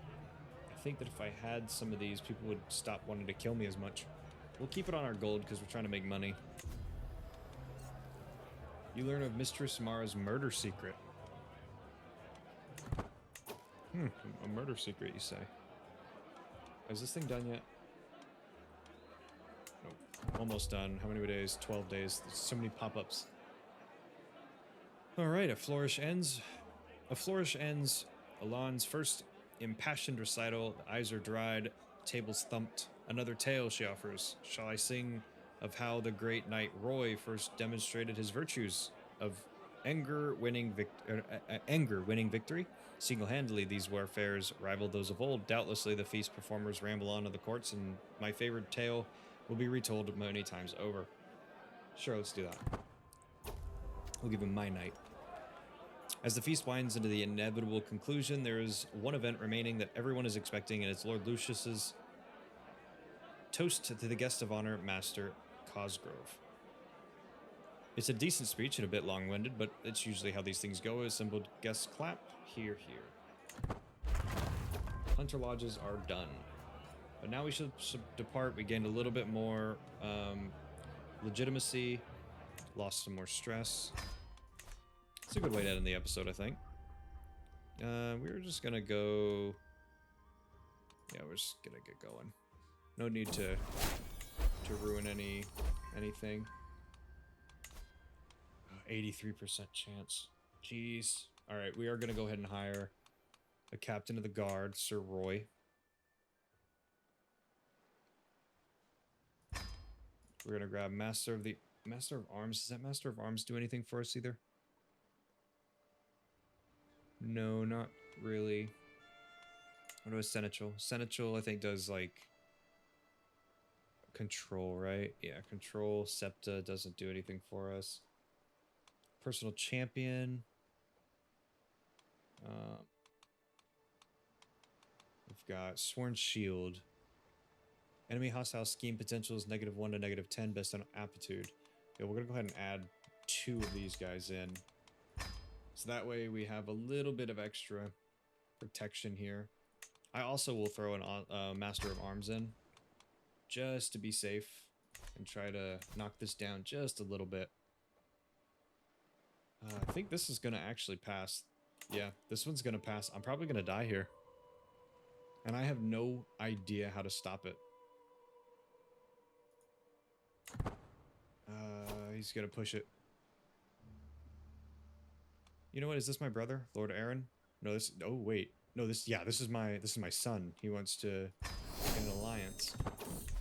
that if I had some of these, people would stop wanting to kill me as much. We'll keep it on our gold because we're trying to make money. You learn of Mistress Mara's murder secret. A murder secret, you say? Is this thing done yet? Nope. Almost done. How many days? 12 days. There's so many pop-ups. Alright, a flourish ends. A flourish ends. Alon's first impassioned recital. The eyes are dried. Tables thumped. Another tale she offers. Shall I sing of how the great knight Roy first demonstrated his virtues of anger-winning victory? Single-handedly, these warfares rivaled those of old. Doubtlessly, the feast performers ramble on to the courts, and my favorite tale will be retold many times over. Sure, let's do that. We'll give him my night. As the feast winds into the inevitable conclusion, there is one event remaining that everyone is expecting, and it's Lord Lucius's toast to the guest of honor, Master Cosgrove. It's a decent speech and a bit long-winded, but it's usually how these things go. Assembled guests clap. Hear, hear. Hunter lodges are done. But now we should depart. We gained a little bit more legitimacy. Lost some more stress. It's a good way to end the episode, I think. We're just gonna go... Yeah, we're just gonna get going. No need to ruin anything. 83% chance. Jeez. Alright, we are gonna go ahead and hire a captain of the guard, Sir Roy. We're gonna grab Master of Arms. Does that Master of Arms do anything for us either? No, not really. What about Seneschal? Seneschal, I think, does, like, control, right? Yeah, control. Septa doesn't do anything for us. Personal champion. We've got Sworn Shield. Enemy hostile scheme potential is -1 to -10 based on aptitude. Yeah, we're gonna go ahead and add 2 of these guys in. So that way we have a little bit of extra protection here. I also will throw a Master of Arms in, just to be safe, and try to knock this down just a little bit. I think this is gonna actually pass. Yeah, this one's gonna pass. I'm probably gonna die here. And I have no idea how to stop it. He's gonna push it. You know what? Is this my brother, Lord Aeron? No, this. Oh wait, no. This. Yeah, this is my son. He wants to get an alliance.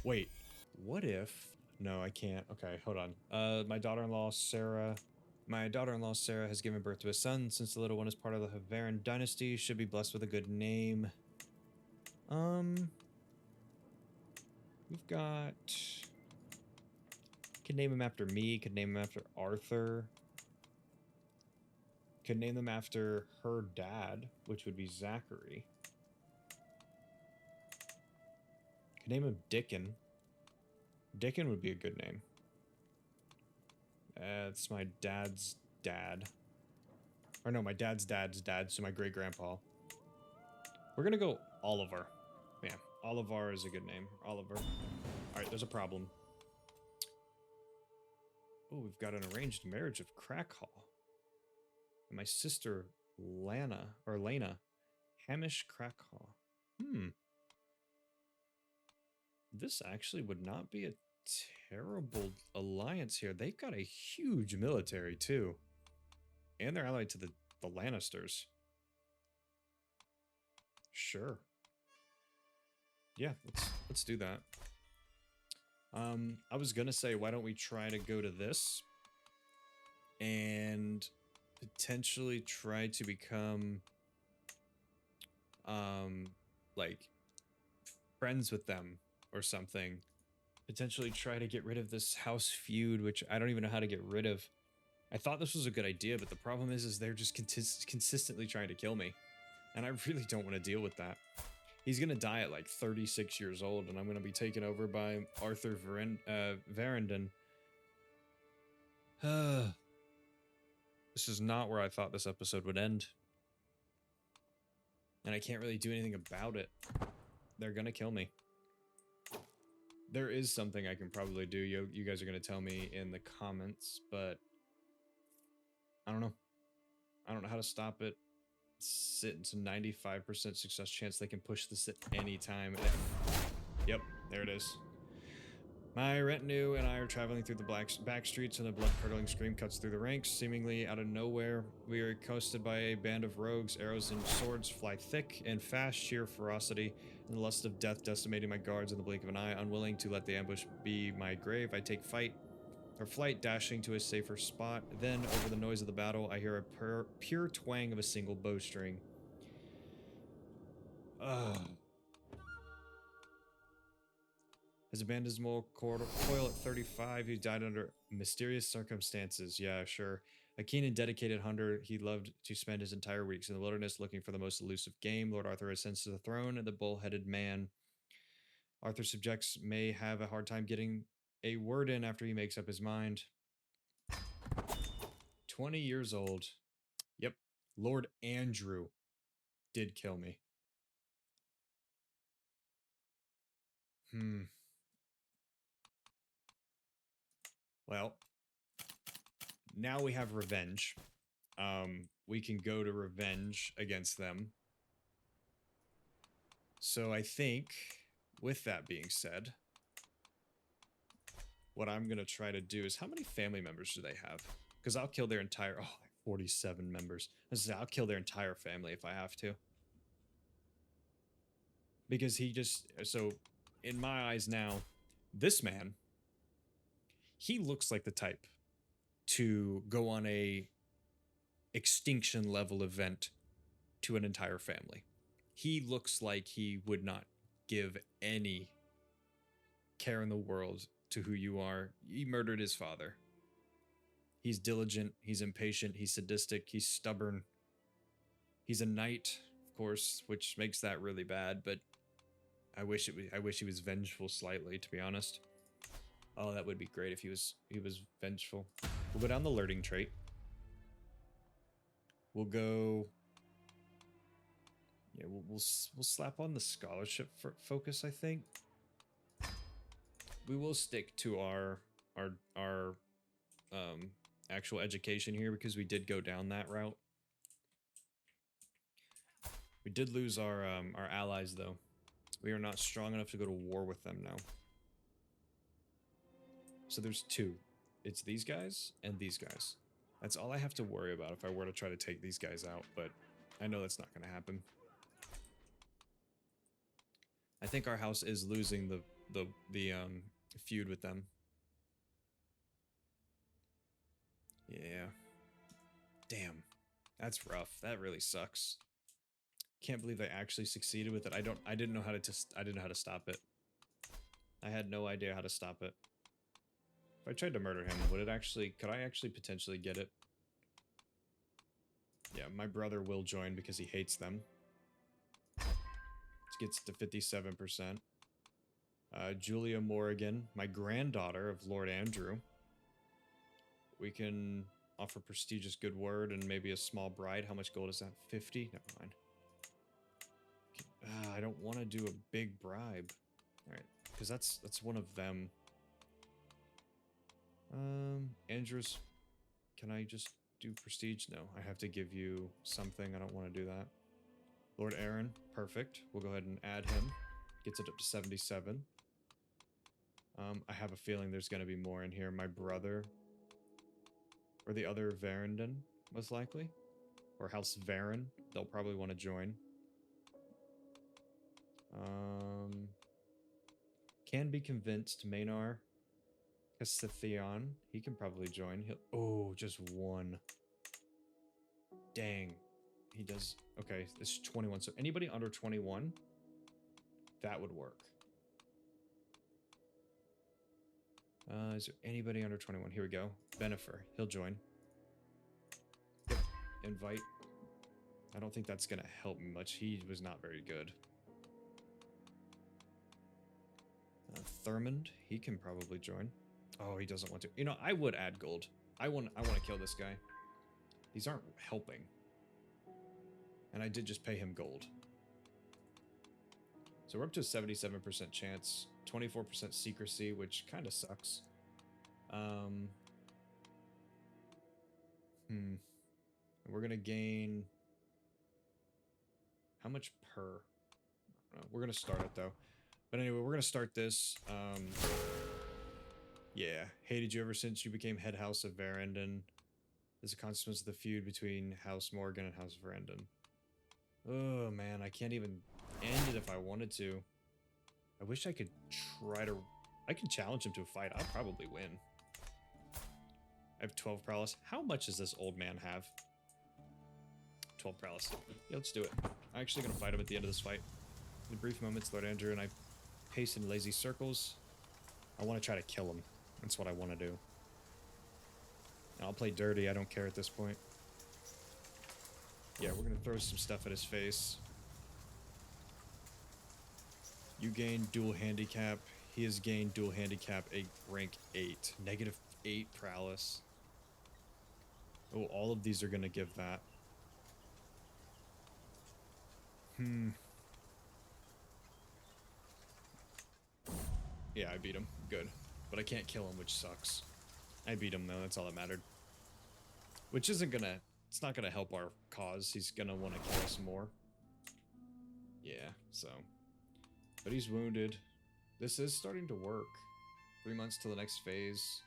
Wait, what if? No, I can't. Okay, hold on. My daughter-in-law Sarah. My daughter-in-law Sarah has given birth to a son. Since the little one is part of the Varynden dynasty, should be blessed with a good name. We've got Could name him after me. Could name him after Arthur. Could name them after her dad, which would be Zachary. Could name him Dickon. Dickon would be a good name. It's my dad's dad. Or no, my dad's dad's dad, so my great-grandpa. We're gonna go Oliver. Yeah, Oliver is a good name. Oliver. Alright, there's a problem. Oh, we've got an arranged marriage of Crackhaw. And my sister, Lena. Hamish Crackhaw. This actually would not be a terrible alliance here. They've got a huge military, too. And they're allied to the Lannisters. Sure. Yeah, let's do that. I was gonna say, why don't we try to go to this and potentially try to become like friends with them or something. Potentially try to get rid of this house feud, which I don't even know how to get rid of. I thought this was a good idea, but the problem is they're just consistently trying to kill me. And I really don't want to deal with that. He's going to die at like 36 years old, and I'm going to be taken over by Arthur Varynden. This is not where I thought this episode would end. And I can't really do anything about it. They're going to kill me. There is something I can probably do. You guys are going to tell me in the comments, but I don't know. I don't know how to stop it. It's a 95% success chance they can push this at any time. Yep, there it is. My retinue and I are traveling through the back streets, and a blood-curdling scream cuts through the ranks. Seemingly out of nowhere, we are accosted by a band of rogues. Arrows and swords fly thick and fast, sheer ferocity, and the lust of death decimating my guards in the blink of an eye. Unwilling to let the ambush be my grave, I take flight, dashing to a safer spot. Then, over the noise of the battle, I hear a pure twang of a single bowstring. His baptismal coil at 35, he died under mysterious circumstances. Yeah, sure. A keen and dedicated hunter, he loved to spend his entire weeks in the wilderness looking for the most elusive game. Lord Arthur ascends to the throne, and the bull-headed man. Arthur's subjects may have a hard time getting a word in after he makes up his mind. 20 years old. Yep. Lord Andrew did kill me. Well, now we have revenge. We can go to revenge against them. So I think, with that being said, what I'm going to try to do is, how many family members do they have? Because I'll kill their entire, 47 members. I'll kill their entire family if I have to. Because so, in my eyes now, this man, he looks like the type to go on a extinction level event to an entire family. He looks like he would not give any care in the world to who you are. He murdered his father. He's diligent, he's impatient, he's sadistic, he's stubborn. He's a knight, of course, which makes that really bad, but I wish he was vengeful slightly, to be honest. Oh, that would be great if he was vengeful. We'll go down the alerting trait. We'll go. Yeah, we'll slap on the scholarship focus, I think. We will stick to our actual education here because we did go down that route. We did lose our allies though. We are not strong enough to go to war with them now. So there's two. It's these guys and these guys. That's all I have to worry about if I were to try to take these guys out, but I know that's not going to happen. I think our house is losing the feud with them. Yeah. Damn. That's rough. That really sucks. Can't believe they actually succeeded with it. I didn't know how to stop it. I had no idea how to stop it. If I tried to murder him, would it actually... Could I actually potentially get it? Yeah, my brother will join because he hates them. This gets to 57%. Julia Morrigan, my granddaughter of Lord Andrew. We can offer prestigious good word and maybe a small bride. How much gold is that? 50? Never mind. I don't want to do a big bribe. Alright, because that's one of them. Andrews, can I just do prestige? No, I have to give you something. I don't want to do that. Lord Aeron, perfect. We'll go ahead and add him. Gets it up to 77. I have a feeling there's going to be more in here. My brother, or the other Varynden, most likely. Or House Varyn, they'll probably want to join. Can be convinced. Maynard Cassithion, he can probably join. Oh, just one. Dang. He does... Okay, this is 21. So anybody under 21, that would work. Is there anybody under 21? Here we go. Benifer, he'll join. Yep. Invite. I don't think that's going to help me much. He was not very good. Thurmond, he can probably join. Oh, he doesn't want to. You know, I would add gold. I want to kill this guy. These aren't helping. And I did just pay him gold. So we're up to a 77% chance. 24% secrecy, which kind of sucks. We're going to gain... How much per? I don't know. We're going to start it, though. But anyway, we're going to start this. Yeah. Hated you ever since you became head house of Varynden. As a consequence of the feud between House Morgan and House Varynden. Oh, man. I can't even end it if I wanted to. I wish I could try to... I can challenge him to a fight. I'll probably win. I have 12 prowess. How much does this old man have? 12 prowess. Yeah, let's do it. I'm actually going to fight him at the end of this fight. In brief moments, Lord Andrew and I pace in lazy circles. I want to try to kill him. That's what I want to do. I'll play dirty. I don't care at this point. Yeah, we're going to throw some stuff at his face. You gain dual handicap. He has gained dual handicap rank 8. Negative 8 prowess. Oh, all of these are going to give that. Yeah, I beat him. Good. But I can't kill him, which sucks. I beat him, though. That's all that mattered. Which isn't gonna... It's not gonna help our cause. He's gonna want to kill us more. Yeah, so... But he's wounded. This is starting to work. 3 months till the next phase.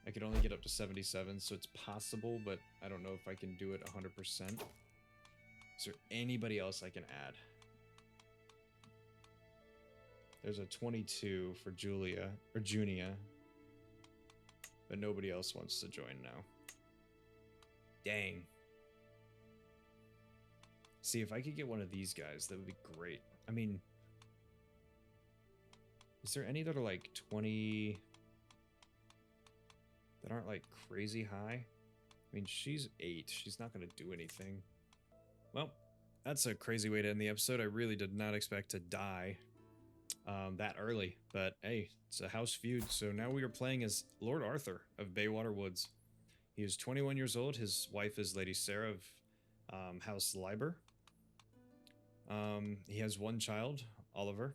I could only get up to 77, so it's possible, but I don't know if I can do it 100%. Is there anybody else I can add? There's a 22 for Julia, or Junia. But nobody else wants to join now. Dang. See, if I could get one of these guys, that would be great. I mean... Is there any that are like 20... that aren't like crazy high? I mean, she's 8. She's not going to do anything. Well, that's a crazy way to end the episode. I really did not expect to die that early. But hey, it's a house feud. So now we are playing as Lord Arthur of Baywater Woods. He is 21 years old. His wife is Lady Sarah of House Liber. He has one child, Oliver.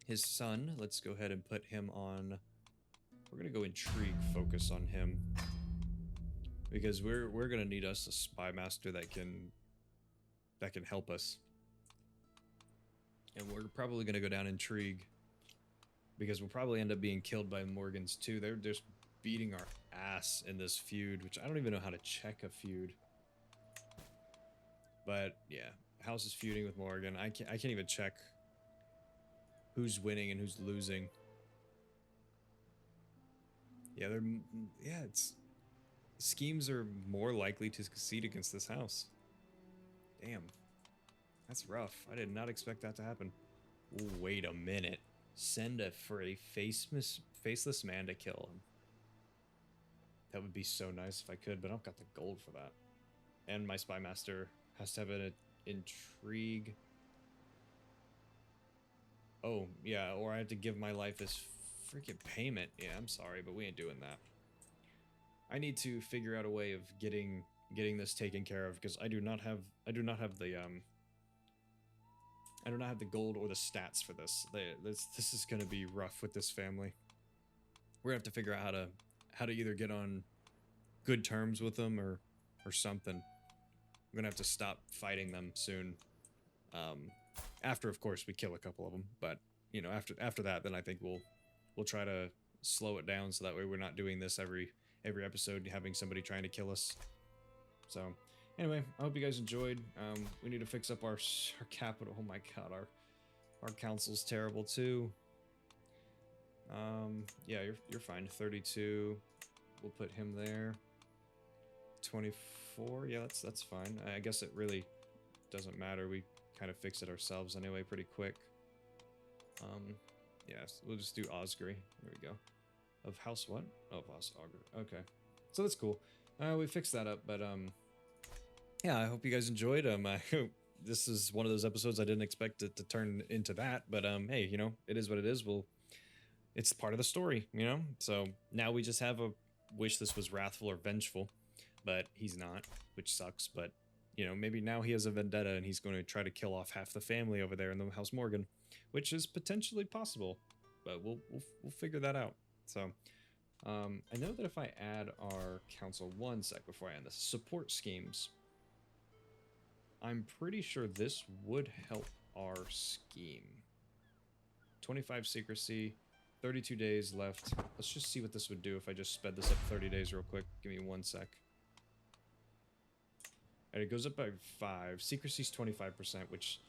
His son, let's go ahead and put him on... We're going to go intrigue focus on him. Because we're going to need us a spy master that can help us. And we're probably going to go down intrigue. Because we'll probably end up being killed by Morgans too. They're just beating our ass in this feud, which I don't even know how to check a feud. But yeah, House is feuding with Morgan. I can't even check who's winning and who's losing. Yeah, it's schemes are more likely to succeed against this house. Damn. That's rough. I did not expect that to happen. Ooh, wait a minute. Send for a faceless man to kill him. That would be so nice if I could, but I don't got the gold for that. And my spy master has to have an intrigue. Oh, yeah, or I have to give my life as freaking payment. Yeah, I'm sorry, but we ain't doing that. I need to figure out a way of getting this taken care of, because I do not have the gold or the stats for this. This is gonna be rough with this family. We're gonna have to figure out how to either get on good terms with them or something. I'm gonna have to stop fighting them soon. After, of course, we kill a couple of them, but you know, after that, then I think we'll try to slow it down so that way we're not doing this every episode, having somebody trying to kill us. So anyway, I hope you guys enjoyed. We need to fix up our capital. Oh my god, our council's terrible too. Yeah, you're fine. 32. We'll put him there. 24. Yeah, that's fine. I guess it really doesn't matter. We kind of fix it ourselves anyway pretty quick. Yeah, so we'll just do Osgry. There we go. Of House what? Oh, of Osgry. Okay. So that's cool. We fixed that up, but yeah, I hope you guys enjoyed. I hope this is one of those episodes I didn't expect it to turn into that, but hey, you know, it is what it is. It's part of the story, you know? So now we just have a wish this was wrathful or vengeful, but he's not, which sucks. But you know, maybe now he has a vendetta and he's going to try to kill off half the family over there in the House Morgan, which is potentially possible, but we'll figure that out. So I know that if I add our council, one sec before I end this, support schemes, I'm pretty sure this would help our scheme. 25 secrecy, 32 days left. Let's just see what this would do if I just sped this up 30 days real quick. Give me one sec. And it goes up by 5. Secrecy's 25%, which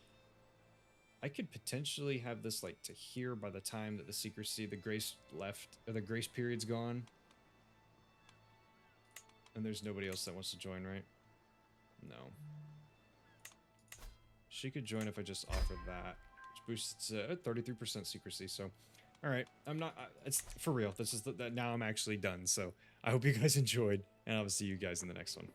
I could potentially have this like to here by the time that the secrecy, the grace left, or the grace period's gone. And there's nobody else that wants to join, right? No. She could join if I just offered that. Which boosts 33% secrecy, so... Alright, I'm not... it's for real. This is now I'm actually done, so I hope you guys enjoyed, and I'll see you guys in the next one.